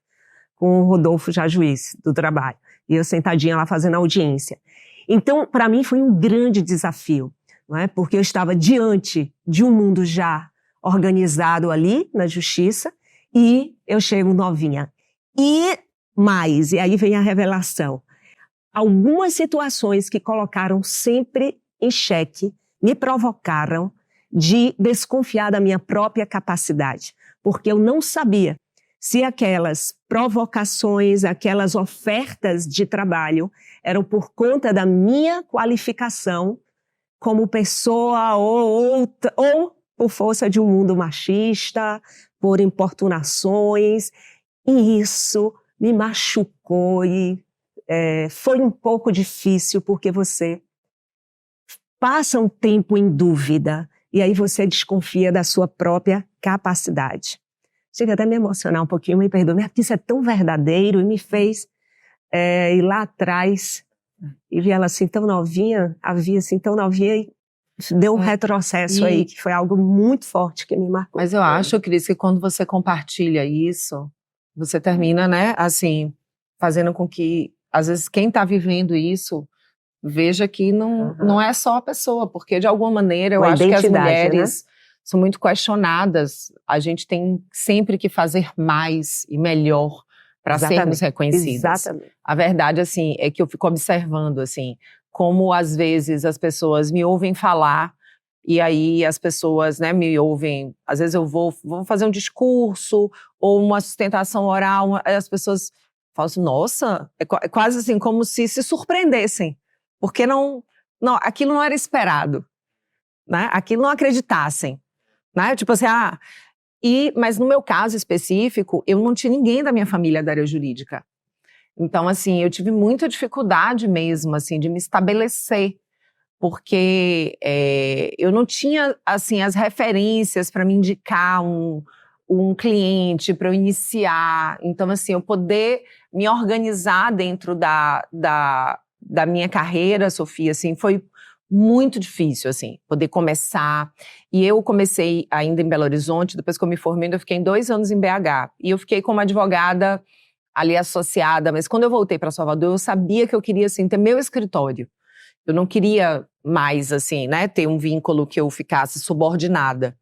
Speaker 3: com o Rodolfo, já juiz do trabalho, e eu sentadinha lá fazendo audiência. Então, para mim foi um grande desafio, não é? Porque eu estava diante de um mundo já organizado ali na justiça, e eu chego novinha. E aí vem a revelação. Algumas situações que colocaram sempre em xeque me provocaram de desconfiar da minha própria capacidade, porque eu não sabia se aquelas provocações, aquelas ofertas de trabalho eram por conta da minha qualificação como pessoa ou por força de um mundo machista, por importunações, e isso me machucou e foi um pouco difícil, porque você passa um tempo em dúvida e aí você desconfia da sua própria capacidade. Chega até a me emocionar um pouquinho, me perdoe, porque isso é tão verdadeiro e me fez ir lá atrás e vi ela assim tão novinha, a vi assim tão novinha e deu um retrocesso aí, que foi algo muito forte que me marcou.
Speaker 2: Mas eu acho, Cris, que quando você compartilha isso, você termina, né, assim, fazendo com que, às vezes, quem está vivendo isso veja que não é só a pessoa, porque de alguma maneira eu acho que as mulheres, né, são muito questionadas. A gente tem sempre que fazer mais e melhor para sermos reconhecidas.
Speaker 3: Exatamente.
Speaker 2: A verdade, assim, é que eu fico observando, assim, como às vezes as pessoas me ouvem falar e aí as pessoas, né, me ouvem, às vezes eu vou fazer um discurso ou uma sustentação oral, as pessoas falam assim, nossa, é quase assim como se surpreendessem, porque não, aquilo não era esperado, né, aquilo não acreditassem, né, tipo assim, mas no meu caso específico, eu não tinha ninguém da minha família da área jurídica. Então, assim, eu tive muita dificuldade mesmo, assim, de me estabelecer, porque eu não tinha, assim, as referências para me indicar um cliente, para eu iniciar. Então, assim, eu poder me organizar dentro da minha carreira, Sofia, assim, foi muito difícil, assim, poder começar. E eu comecei ainda em Belo Horizonte, depois que eu me formei, eu fiquei 2 anos em BH. E eu fiquei como advogada ali associada, mas quando eu voltei para Salvador, eu sabia que eu queria, assim, ter meu escritório. Eu não queria mais, assim, né, ter um vínculo que eu ficasse subordinada.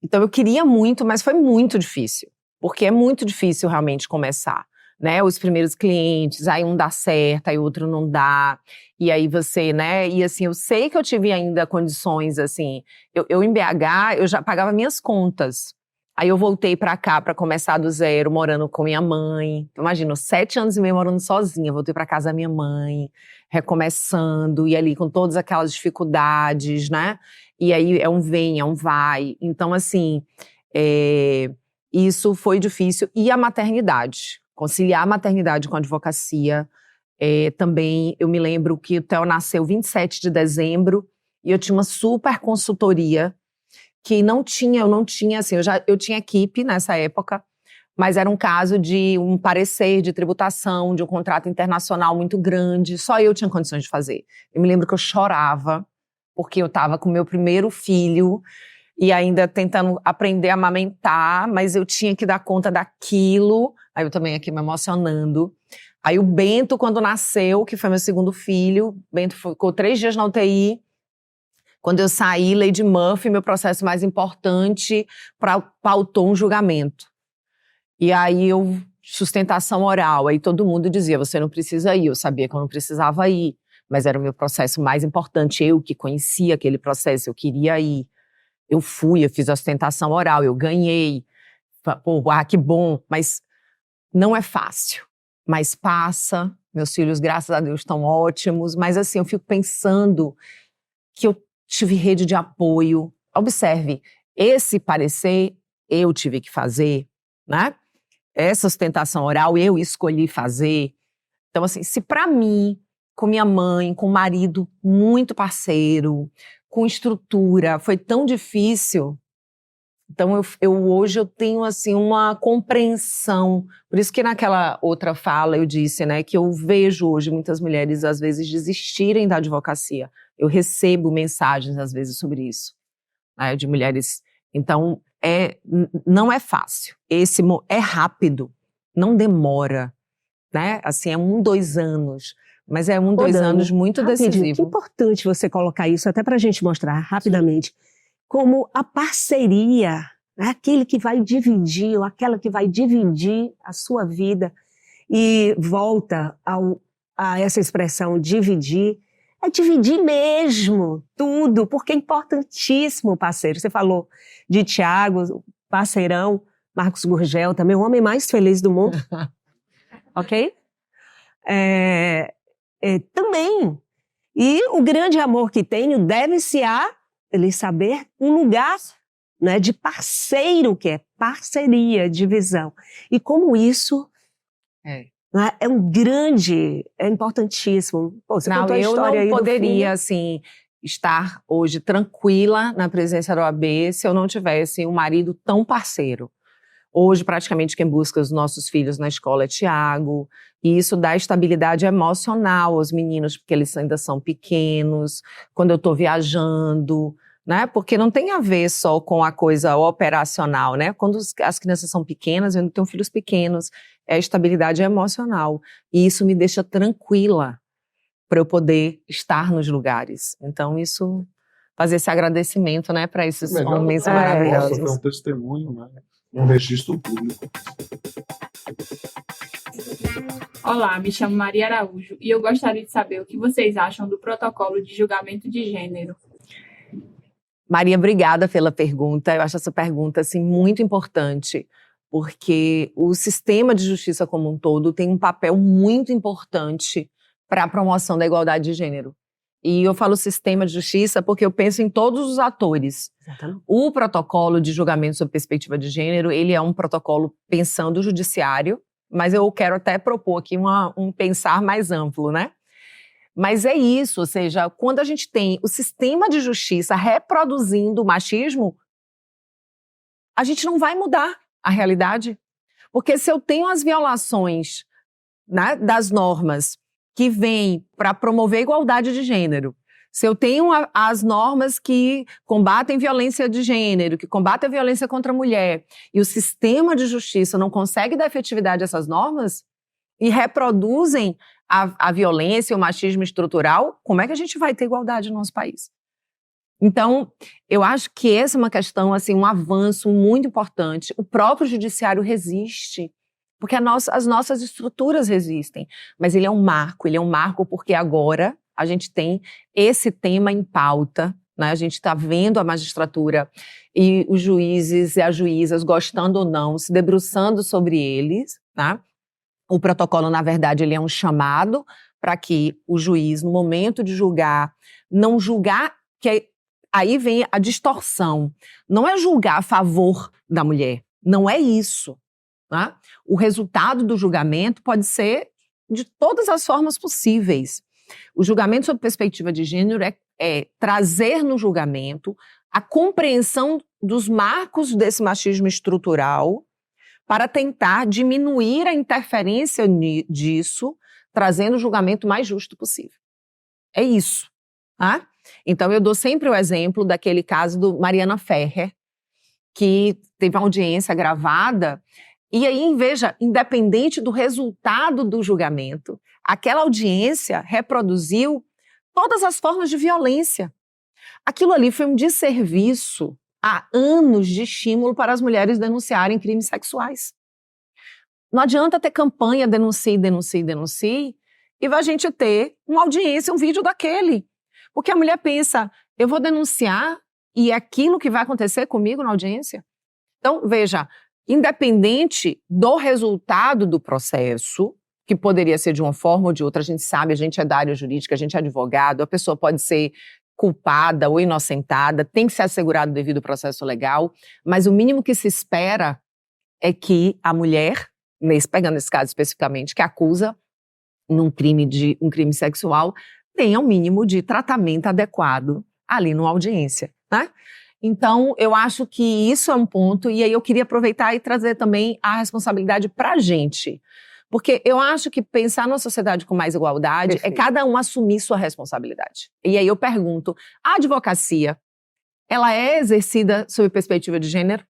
Speaker 2: Então eu queria muito, mas foi muito difícil, porque é muito difícil realmente começar, né? Os primeiros clientes, aí um dá certo, aí outro não dá, e aí você, né? E assim, eu sei que eu tive ainda condições, assim, eu em BH, eu já pagava minhas contas. Aí eu voltei pra cá pra começar do zero, morando com minha mãe. Imagina, 7 anos e meio morando sozinha, voltei pra casa da minha mãe, recomeçando, e ali com todas aquelas dificuldades, né? E aí é um vem, é um vai. Então, assim, isso foi difícil. E a maternidade, conciliar a maternidade com a advocacia. Também, eu me lembro que o Theo nasceu 27 de dezembro, e eu tinha uma super consultoria, que eu não tinha, assim, eu tinha equipe nessa época, mas era um caso de um parecer de tributação, de um contrato internacional muito grande, só eu tinha condições de fazer. Eu me lembro que eu chorava, porque eu estava com o meu primeiro filho, e ainda tentando aprender a amamentar, mas eu tinha que dar conta daquilo, aí eu também aqui me emocionando. Aí o Bento, quando nasceu, que foi meu segundo filho, Bento ficou 3 dias na UTI. Quando eu saí, Lady Murphy, meu processo mais importante, pautou um julgamento. E aí sustentação oral, aí todo mundo dizia, você não precisa ir, eu sabia que eu não precisava ir, mas era o meu processo mais importante, eu que conhecia aquele processo, eu queria ir. Eu fui, eu fiz a sustentação oral, eu ganhei, pô, que bom, mas não é fácil, mas passa, meus filhos, graças a Deus, estão ótimos, mas assim, eu fico pensando que eu tive rede de apoio. Observe, esse parecer eu tive que fazer, né? Essa sustentação oral eu escolhi fazer. Então, assim, se para mim, com minha mãe, com um marido muito parceiro, com estrutura, foi tão difícil, então hoje eu tenho, assim, uma compreensão. Por isso que naquela outra fala eu disse, né, que eu vejo hoje muitas mulheres, às vezes, desistirem da advocacia. Eu recebo mensagens, às vezes, sobre isso, né, de mulheres. Então, não é fácil. É rápido, não demora, né? Assim, é 1, 2 anos. Mas é 1, 2
Speaker 3: Dani,
Speaker 2: anos muito
Speaker 3: rapidinho, que
Speaker 2: decisivo.
Speaker 3: importante você colocar isso, até para a gente mostrar rapidamente, como a parceria, né, aquele que vai dividir, ou aquela que vai dividir a sua vida, e volta a essa expressão dividir, é dividir mesmo tudo, porque é importantíssimo, parceiro. Você falou de Tiago, parceirão, Marcos Gurgel, também o homem mais feliz do mundo, ok? Também. E o grande amor que tenho deve-se a ele saber um lugar, né, de parceiro, que é parceria, divisão. E como isso né, é importantíssimo. Pô, você contou a história aí
Speaker 2: eu não poderia,
Speaker 3: do
Speaker 2: assim, estar hoje tranquila na presença da OAB se eu não tivesse um marido tão parceiro. Hoje, praticamente, quem busca os nossos filhos na escola é Tiago, e isso dá estabilidade emocional aos meninos, porque eles ainda são pequenos, quando eu estou viajando, né? Porque não tem a ver só com a coisa operacional, né? Quando as crianças são pequenas, eu não tenho filhos pequenos, é a estabilidade emocional, e isso me deixa tranquila para eu poder estar nos lugares. Então, isso, fazer esse agradecimento, né, para esses homens maravilhosos.
Speaker 1: Foi um testemunho, né? Um registro público.
Speaker 6: Olá, me chamo Maria Araújo e eu gostaria de saber o que vocês acham do protocolo de julgamento de gênero.
Speaker 2: Maria, obrigada pela pergunta. Eu acho essa pergunta, assim, muito importante, porque o sistema de justiça como um todo tem um papel muito importante para a promoção da igualdade de gênero. E eu falo sistema de justiça porque eu penso em todos os atores.
Speaker 3: Exatamente.
Speaker 2: O protocolo de julgamento sob perspectiva de gênero, ele é um protocolo pensando o judiciário, mas eu quero até propor aqui um pensar mais amplo, né? Mas é isso, ou seja, quando a gente tem o sistema de justiça reproduzindo o machismo, a gente não vai mudar a realidade. Porque se eu tenho as violações, né, das normas que vêm para promover a igualdade de gênero, se eu tenho as normas que combatem violência de gênero, que combatem a violência contra a mulher, e o sistema de justiça não consegue dar efetividade a essas normas e reproduzem a violência e o machismo estrutural, como é que a gente vai ter igualdade no nosso país? Então, eu acho que essa é uma questão, assim, um avanço muito importante. O próprio judiciário resiste, porque as nossas estruturas resistem. Mas ele é um marco porque agora a gente tem esse tema em pauta, né? A gente está vendo a magistratura e os juízes e as juízas, gostando ou não, se debruçando sobre eles, né? O protocolo, na verdade, ele é um chamado para que o juiz, no momento de julgar, não julgar, aí vem a distorção. Não é julgar a favor da mulher, não é isso. Né? O resultado do julgamento pode ser de todas as formas possíveis. O julgamento sob perspectiva de gênero é trazer no julgamento a compreensão dos marcos desse machismo estrutural para tentar diminuir a interferência disso, trazendo o julgamento mais justo possível. É isso. Tá? Então, eu dou sempre o exemplo daquele caso do Mariana Ferrer, que teve uma audiência gravada, e aí, veja, independente do resultado do julgamento, aquela audiência reproduziu todas as formas de violência. Aquilo ali foi um desserviço há anos de estímulo para as mulheres denunciarem crimes sexuais. Não adianta ter campanha denuncie, denuncie, denuncie, e a gente ter uma audiência, um vídeo daquele. Porque a mulher pensa, eu vou denunciar e é aquilo que vai acontecer comigo na audiência? Então, veja, independente do resultado do processo, que poderia ser de uma forma ou de outra, a gente sabe, a gente é da área jurídica, a gente é advogado, a pessoa pode ser culpada ou inocentada, tem que ser assegurado o devido processo legal, mas o mínimo que se espera é que a mulher, pegando esse caso especificamente, que acusa um crime sexual, tenha um mínimo de tratamento adequado ali numa audiência, né? Então, eu acho que isso é um ponto, e aí eu queria aproveitar e trazer também a responsabilidade para a gente. Porque eu acho que pensar numa sociedade com mais igualdade é cada um assumir sua responsabilidade. E aí eu pergunto, a advocacia, ela é exercida sob perspectiva de gênero?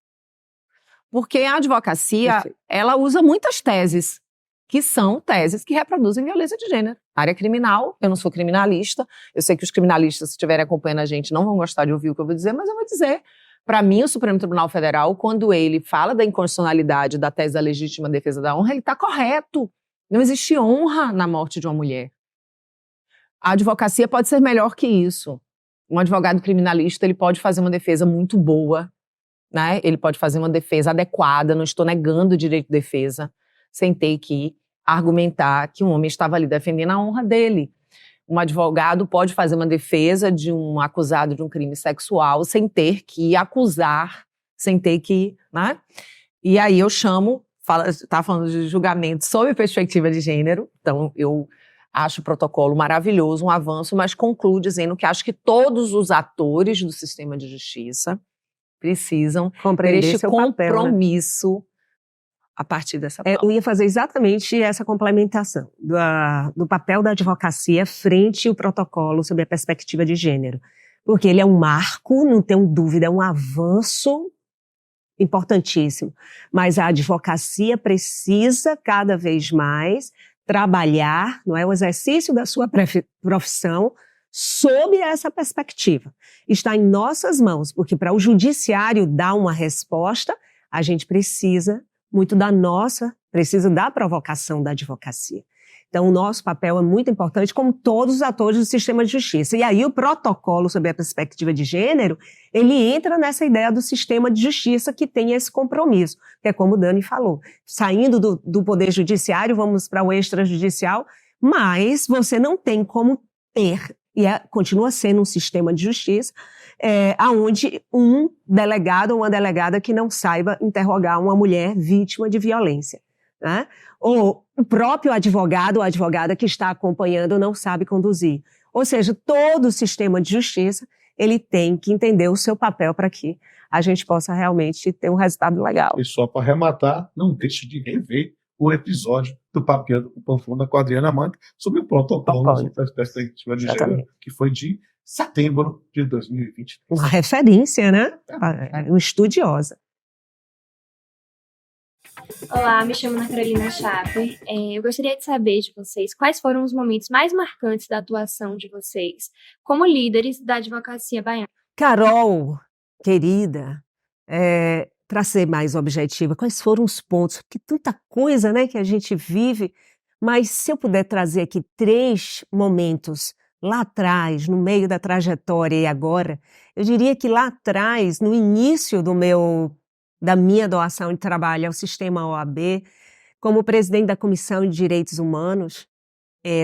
Speaker 2: Porque a advocacia, ela usa muitas teses, que são teses que reproduzem violência de gênero. Área criminal, eu não sou criminalista, eu sei que os criminalistas, se estiverem acompanhando a gente, não vão gostar de ouvir o que eu vou dizer, mas eu vou dizer. Para mim, o Supremo Tribunal Federal, quando ele fala da inconstitucionalidade da tese da legítima defesa da honra, ele está correto. Não existe honra na morte de uma mulher. A advocacia pode ser melhor que isso. Um advogado criminalista, ele pode fazer uma defesa muito boa, né? Ele pode fazer uma defesa adequada, não estou negando o direito de defesa, sem ter que argumentar que um homem estava ali defendendo a honra dele. Um advogado pode fazer uma defesa de um acusado de um crime sexual sem ter que acusar, sem ter que, né? E aí eu tá falando de julgamento sob perspectiva de gênero, então eu acho o protocolo maravilhoso, um avanço, mas concluo dizendo que acho que todos os atores do sistema de justiça precisam ter este compromisso, papel, né? A partir dessa prova.
Speaker 3: Eu ia fazer exatamente essa complementação do papel da advocacia frente ao protocolo sob a perspectiva de gênero. Porque ele é um marco, não tenho dúvida, é um avanço importantíssimo. Mas a advocacia precisa cada vez mais trabalhar, não é, o exercício da sua profissão sob essa perspectiva. Está em nossas mãos, porque para o judiciário dar uma resposta, a gente precisa da provocação da advocacia. Então, o nosso papel é muito importante, como todos os atores do sistema de justiça. E aí, o protocolo sobre a perspectiva de gênero, ele entra nessa ideia do sistema de justiça que tem esse compromisso, que é como o Dani falou. Saindo do poder judiciário, vamos para o extrajudicial, mas você não tem como ter, continua sendo um sistema de justiça, onde um delegado ou uma delegada que não saiba interrogar uma mulher vítima de violência, né? Ou o próprio advogado ou advogada que está acompanhando não sabe conduzir. Ou seja, todo o sistema de justiça, ele tem que entender o seu papel para que a gente possa realmente ter um resultado legal.
Speaker 1: E só para arrematar, não deixe de rever o episódio do Papeando com Panflona com a Adriana Manta sobre o protocolo das festas religiosas, que foi de setembro de 2020.
Speaker 3: Uma referência, né? Uma estudiosa.
Speaker 5: Olá, me chamo Ana Carolina Chaper. Eu gostaria de saber de vocês quais foram os momentos mais marcantes da atuação de vocês como líderes da advocacia baiana.
Speaker 3: Carol, querida, para ser mais objetiva, quais foram os pontos? Porque tanta coisa, né, que a gente vive, mas se eu puder trazer aqui 3 momentos lá atrás, no meio da trajetória e agora, eu diria que lá atrás, no início da minha doação de trabalho ao sistema OAB, como presidente da Comissão de Direitos Humanos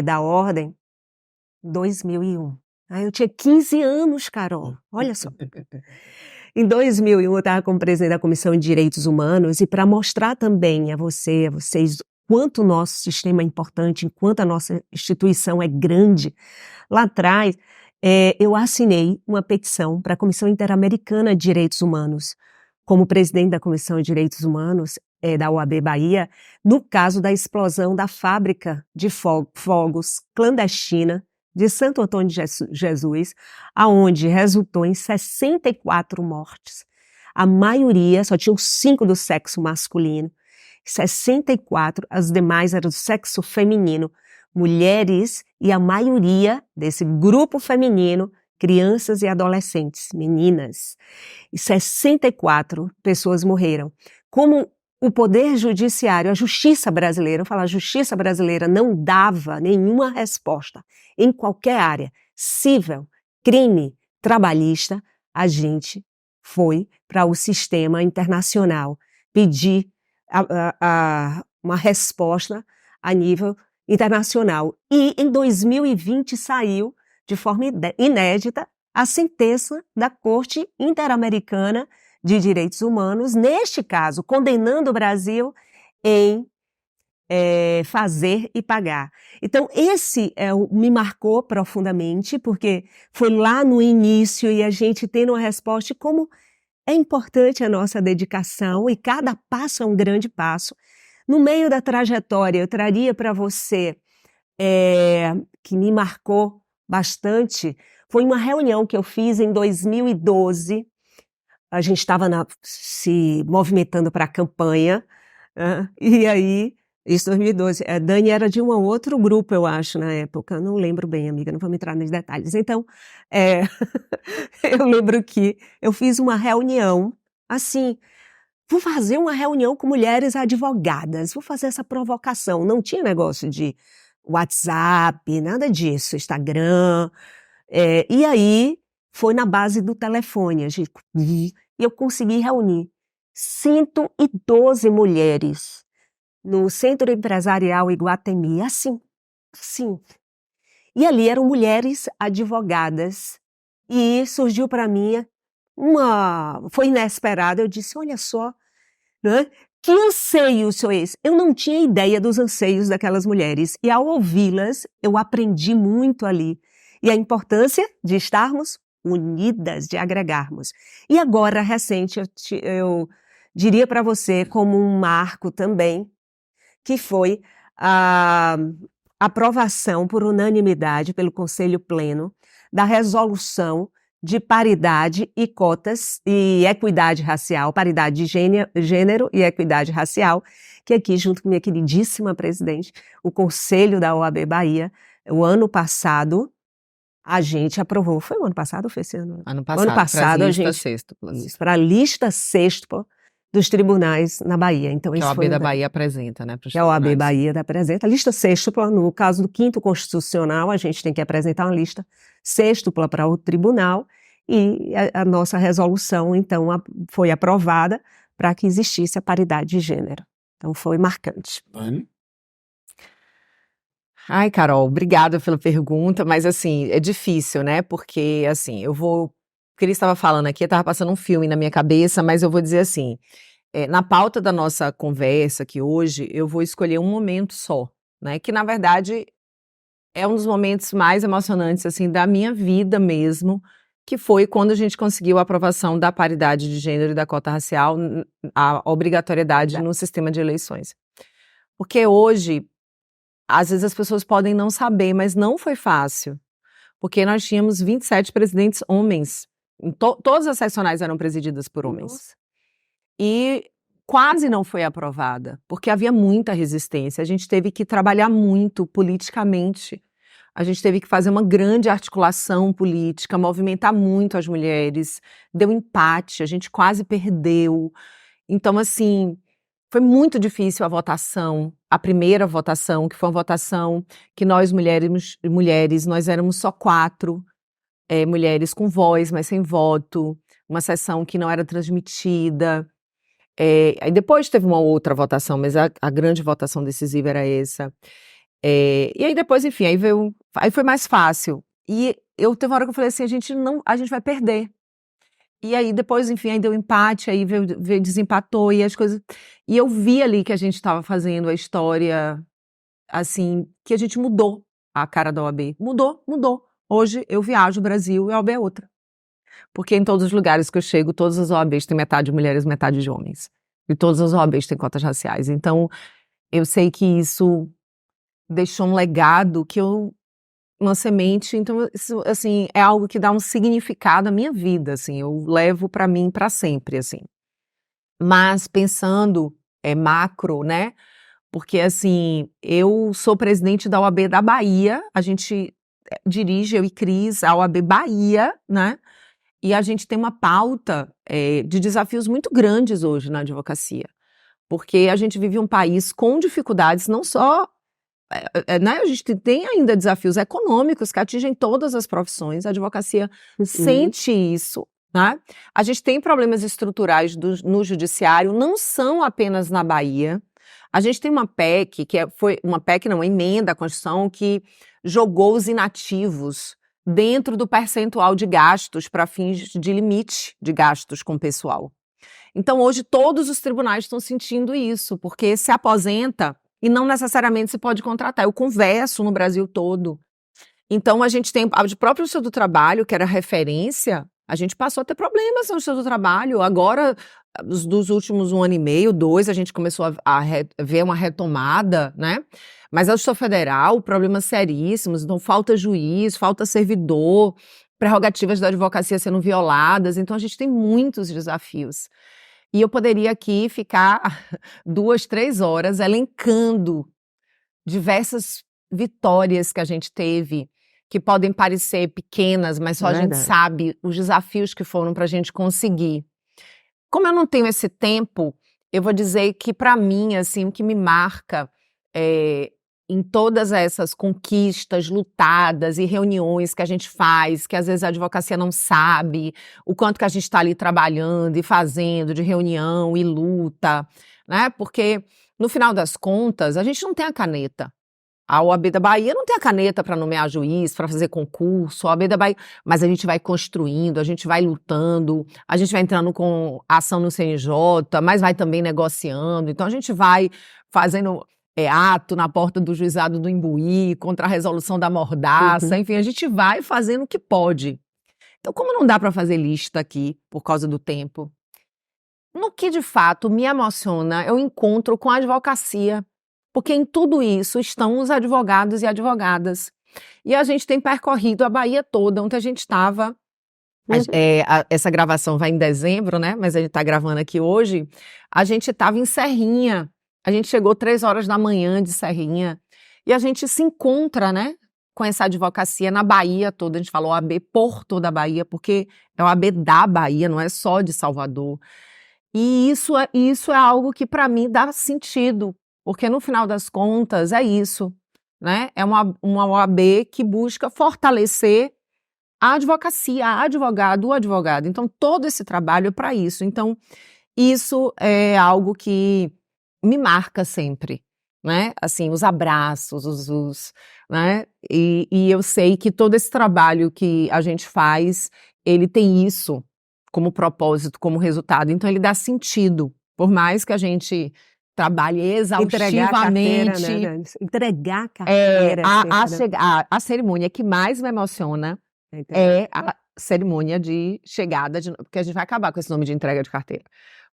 Speaker 3: da Ordem, 2001. Eu tinha 15 anos, Carol, olha só. Em 2001, eu estava como presidente da Comissão de Direitos Humanos e para mostrar também a vocês, quanto o nosso sistema é importante, enquanto a nossa instituição é grande, lá atrás, eu assinei uma petição para a Comissão Interamericana de Direitos Humanos, como presidente da Comissão de Direitos Humanos da OAB Bahia, no caso da explosão da fábrica de fogos clandestina de Santo Antônio de Jesus, aonde resultou em 64 mortes. A maioria, só tinham 5 do sexo masculino, 64, as demais eram do sexo feminino, mulheres, e a maioria desse grupo feminino, crianças e adolescentes, meninas. E 64 pessoas morreram. Como o Poder Judiciário, a Justiça Brasileira, eu falo, a Justiça Brasileira não dava nenhuma resposta em qualquer área, civil, crime, trabalhista, a gente foi para o sistema internacional pedir uma resposta a nível internacional. E em 2020 saiu, de forma inédita, a sentença da Corte Interamericana de Direitos Humanos, neste caso, condenando o Brasil em fazer e pagar. Então, esse me marcou profundamente, porque foi lá no início e a gente tendo uma resposta de como é importante a nossa dedicação e cada passo é um grande passo. No meio da trajetória, eu traria para você, que me marcou bastante, foi uma reunião que eu fiz em 2012. A gente estava se movimentando para a campanha, e aí, isso em 2012, a Dani era de um outro grupo, eu acho, na época, não lembro bem, amiga, não vamos entrar nos detalhes. Então, eu lembro que eu fiz uma reunião, assim, vou fazer uma reunião com mulheres advogadas, vou fazer essa provocação. Não tinha negócio de WhatsApp, nada disso, Instagram. E aí, foi na base do telefone, e eu consegui reunir 112 mulheres no Centro Empresarial Iguatemi, assim. E ali eram mulheres advogadas, e surgiu para mim foi inesperado, eu disse, olha só, né? Que anseios são esses? Eu não tinha ideia dos anseios daquelas mulheres, e ao ouvi-las, eu aprendi muito ali, e a importância de estarmos unidas, de agregarmos. E agora, recente, eu diria para você como um marco também, que foi a aprovação por unanimidade pelo Conselho Pleno da resolução de paridade e cotas e equidade racial, paridade de gênero e equidade racial, que aqui, junto com minha queridíssima presidente, o Conselho da OAB Bahia, o ano passado, a gente aprovou. Foi o ano passado ou foi esse ano?
Speaker 2: Ano passado a gente... Para a lista sextupla dos tribunais na Bahia. Então, que a OAB da Bahia apresenta, né?
Speaker 3: Que a OAB Bahia apresenta. A lista sextupla, no caso do 5º Constitucional, a gente tem que apresentar uma lista sextupla para o tribunal, e a nossa resolução, então, foi aprovada para que existisse a paridade de gênero. Então, foi marcante.
Speaker 2: Ai, Carol, obrigada pela pergunta, mas assim, é difícil, né? Porque, assim, o que ele estava falando aqui, estava passando um filme na minha cabeça, mas eu vou dizer assim, na pauta da nossa conversa aqui hoje, eu vou escolher um momento só, né? Que, na verdade, é um dos momentos mais emocionantes, assim, da minha vida mesmo, que foi quando a gente conseguiu a aprovação da paridade de gênero e da cota racial, a obrigatoriedade no sistema de eleições. Porque hoje, às vezes as pessoas podem não saber, mas não foi fácil. Porque nós tínhamos 27 presidentes homens. Todas as seccionais eram presididas por homens.
Speaker 3: Nossa.
Speaker 2: E quase não foi aprovada, porque havia muita resistência. A gente teve que trabalhar muito politicamente. A gente teve que fazer uma grande articulação política, movimentar muito as mulheres. Deu empate, a gente quase perdeu. Então, assim, foi muito difícil a votação, a primeira votação, que foi uma votação que nós mulheres, nós éramos só 4 mulheres com voz, mas sem voto, uma sessão que não era transmitida. Aí depois teve uma outra votação, mas a grande votação decisiva era essa. E aí depois, enfim, aí foi mais fácil. E teve uma hora que eu falei assim, a gente vai perder. E aí depois, enfim, aí deu empate, aí desempatou e as coisas. E eu vi ali que a gente estava fazendo a história, assim, que a gente mudou a cara da OAB. Mudou. Hoje eu viajo o Brasil e a OAB é outra. Porque em todos os lugares que eu chego, todas as OABs têm metade de mulheres, metade de homens. E todas as OABs têm cotas raciais. Então, eu sei que isso deixou um legado, uma semente. Então, isso, assim, é algo que dá um significado à minha vida, assim. Eu levo para mim para sempre, assim. Mas pensando macro, né? Porque, assim, eu sou presidente da OAB da Bahia. A gente dirige, eu e Cris, a OAB Bahia, né? E a gente tem uma pauta de desafios muito grandes hoje na advocacia, porque a gente vive um país com dificuldades, não só, né, a gente tem ainda desafios econômicos que atingem todas as profissões, a advocacia sente isso, né? A gente tem problemas estruturais no judiciário, não são apenas na Bahia. A gente tem uma PEC, uma emenda à Constituição, que jogou os inativos dentro do percentual de gastos para fins de limite de gastos com pessoal. Então, hoje, todos os tribunais estão sentindo isso, porque se aposenta e não necessariamente se pode contratar. Eu converso no Brasil todo. Então, a gente tem o próprio Instituto do Trabalho, que era referência, a gente passou a ter problemas no Instituto do Trabalho. Agora, dos últimos 1 ano e meio, 2, a gente começou a ver uma retomada, né? Mas a Justiça Federal, problemas seríssimos, então falta juiz, falta servidor, prerrogativas da advocacia sendo violadas, então a gente tem muitos desafios. E eu poderia aqui ficar 2, 3 horas elencando diversas vitórias que a gente teve, que podem parecer pequenas, mas só a gente sabe os desafios que foram para a gente conseguir. Como eu não tenho esse tempo, eu vou dizer que, para mim, assim, o que me marca em todas essas conquistas lutadas e reuniões que a gente faz, que às vezes a advocacia não sabe, o quanto que a gente está ali trabalhando e fazendo de reunião e luta, né? Porque, no final das contas, a gente não tem a caneta. A OAB da Bahia não tem a caneta para nomear juiz, para fazer concurso, a OAB da Bahia, mas a gente vai construindo, a gente vai lutando, a gente vai entrando com ação no CNJ, mas vai também negociando, então a gente vai fazendo ato na porta do juizado do Imbuí, contra a resolução da Mordaça, enfim, a gente vai fazendo o que pode. Então, como não dá para fazer lista aqui, por causa do tempo, no que de fato me emociona é o encontro com a advocacia, porque em tudo isso estão os advogados e advogadas. E a gente tem percorrido a Bahia toda, onde a gente estava. Essa gravação vai em dezembro, né? Mas a gente está gravando aqui hoje. A gente estava em Serrinha. A gente chegou 3 horas da manhã de Serrinha. E a gente se encontra, né? Com essa advocacia na Bahia toda. A gente falou OAB por toda a Bahia, porque é o OAB da Bahia, não é só de Salvador. E isso é algo que, para mim, dá sentido. Porque, no final das contas, é isso, né? É uma OAB que busca fortalecer a advocacia, a advogado, o advogado. Então, todo esse trabalho é para isso. Então, isso é algo que me marca sempre, né? Assim, os abraços, né? E eu sei que todo esse trabalho que a gente faz, ele tem isso como propósito, como resultado. Então, ele dá sentido. Por mais que a gente trabalhe exaustivamente.
Speaker 3: Entregar a carteira.
Speaker 2: A cerimônia que mais me emociona é cerimônia de chegada, porque a gente vai acabar com esse nome de entrega de carteira.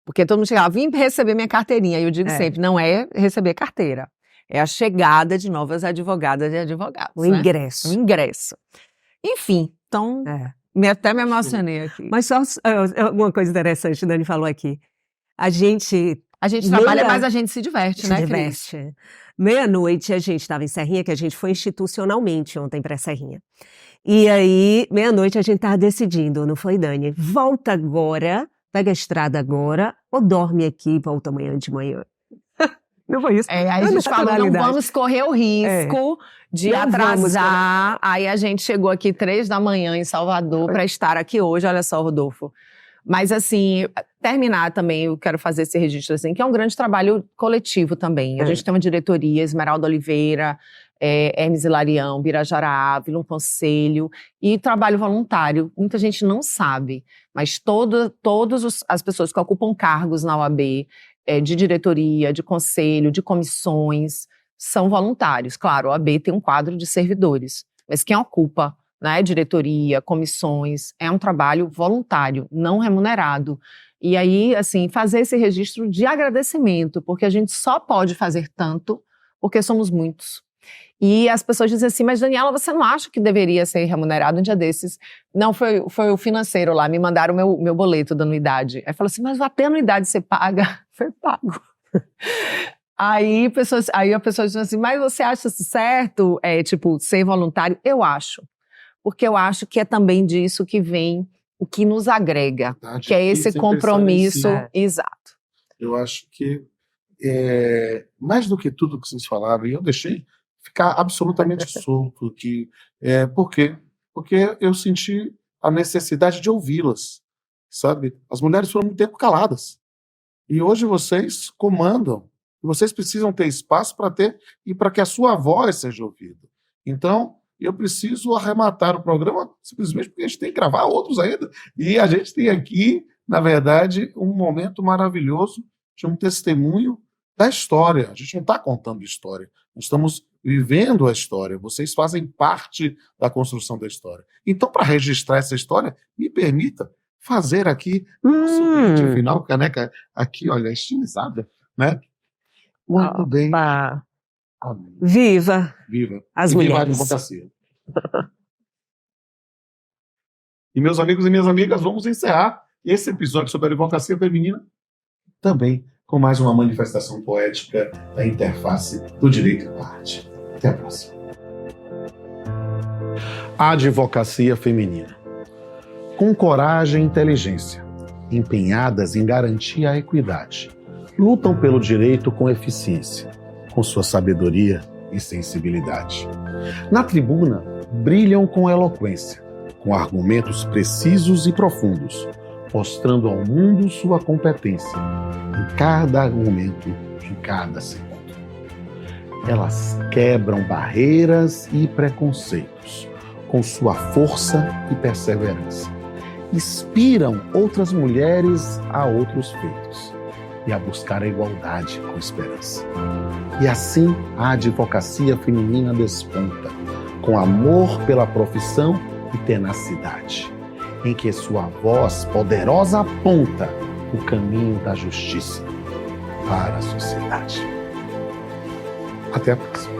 Speaker 2: Porque todo mundo chegava, vim receber minha carteirinha. E eu digo sempre, não é receber carteira. É a chegada de novas advogadas e advogados.
Speaker 3: O
Speaker 2: né?
Speaker 3: ingresso.
Speaker 2: O ingresso. Enfim, então, até me emocionei aqui.
Speaker 3: Mas só uma coisa interessante, Dani falou aqui. A gente
Speaker 2: trabalha, mas a gente se diverte, né, Cris?
Speaker 3: diverte. Meia-noite a gente estava em Serrinha, que a gente foi institucionalmente ontem para Serrinha. E aí, meia-noite a gente estava decidindo, não foi, Dani? Volta agora, pega a estrada agora, ou dorme aqui e volta amanhã de manhã. Não foi isso?
Speaker 2: Aí a gente falou, não vamos correr o risco de
Speaker 3: Não
Speaker 2: atrasar. Aí a gente chegou aqui 3 da manhã em Salvador para estar aqui hoje. Olha só, Rodolfo. Mas assim, terminar também, eu quero fazer esse registro assim, que é um grande trabalho coletivo também. A gente tem uma diretoria, Esmeralda Oliveira, Hermes Hilarião, Birajara Ávila, um conselho e trabalho voluntário. Muita gente não sabe, mas todas as pessoas que ocupam cargos na OAB, de diretoria, de conselho, de comissões, são voluntários. Claro, a OAB tem um quadro de servidores, mas quem ocupa, né, diretoria, comissões, é um trabalho voluntário, não remunerado. E aí, assim, fazer esse registro de agradecimento, porque a gente só pode fazer tanto porque somos muitos. E as pessoas dizem assim, mas Daniela, você não acha que deveria ser remunerado um dia desses? Não, foi o financeiro lá, me mandaram o meu boleto da anuidade. Aí falou assim, mas até a anuidade você paga? Foi pago. Aí a pessoa diz assim, mas você acha isso certo? Ser voluntário? Eu acho. Porque eu acho que é também disso que vem o que nos agrega, que é esse compromisso. Exato.
Speaker 1: Eu acho que, mais do que tudo que vocês falaram, e eu deixei ficar absolutamente solto, por quê? Porque eu senti a necessidade de ouvi-las, sabe? As mulheres foram muito tempo caladas, e hoje vocês comandam, e vocês precisam ter espaço para ter, e para que a sua voz seja ouvida. Então, eu preciso arrematar o programa simplesmente porque a gente tem que gravar outros ainda. E a gente tem aqui, na verdade, um momento maravilhoso de um testemunho da história. A gente não está contando história, nós estamos vivendo a história. Vocês fazem parte da construção da história. Então, para registrar essa história, me permita fazer aqui nosso brinde final, caneca aqui, olha, estilizada, né? Muito bem. Amém.
Speaker 3: Viva!
Speaker 1: Viva!
Speaker 3: As
Speaker 1: Viva a
Speaker 3: mulheres.
Speaker 1: advocacia. E meus amigos e minhas amigas, vamos encerrar esse episódio sobre a advocacia feminina também com mais uma manifestação poética da interface do direito e da arte. Até a próxima. Advocacia feminina. Com coragem e inteligência, empenhadas em garantir a equidade, lutam pelo direito com eficiência, com sua sabedoria e sensibilidade. Na tribuna, brilham com eloquência, com argumentos precisos e profundos, mostrando ao mundo sua competência, em cada momento, em cada segundo. Elas quebram barreiras e preconceitos, com sua força e perseverança. Inspiram outras mulheres a outros feitos e a buscar a igualdade com esperança. E assim a advocacia feminina desponta, com amor pela profissão e tenacidade, em que sua voz poderosa aponta o caminho da justiça para a sociedade. Até a próxima.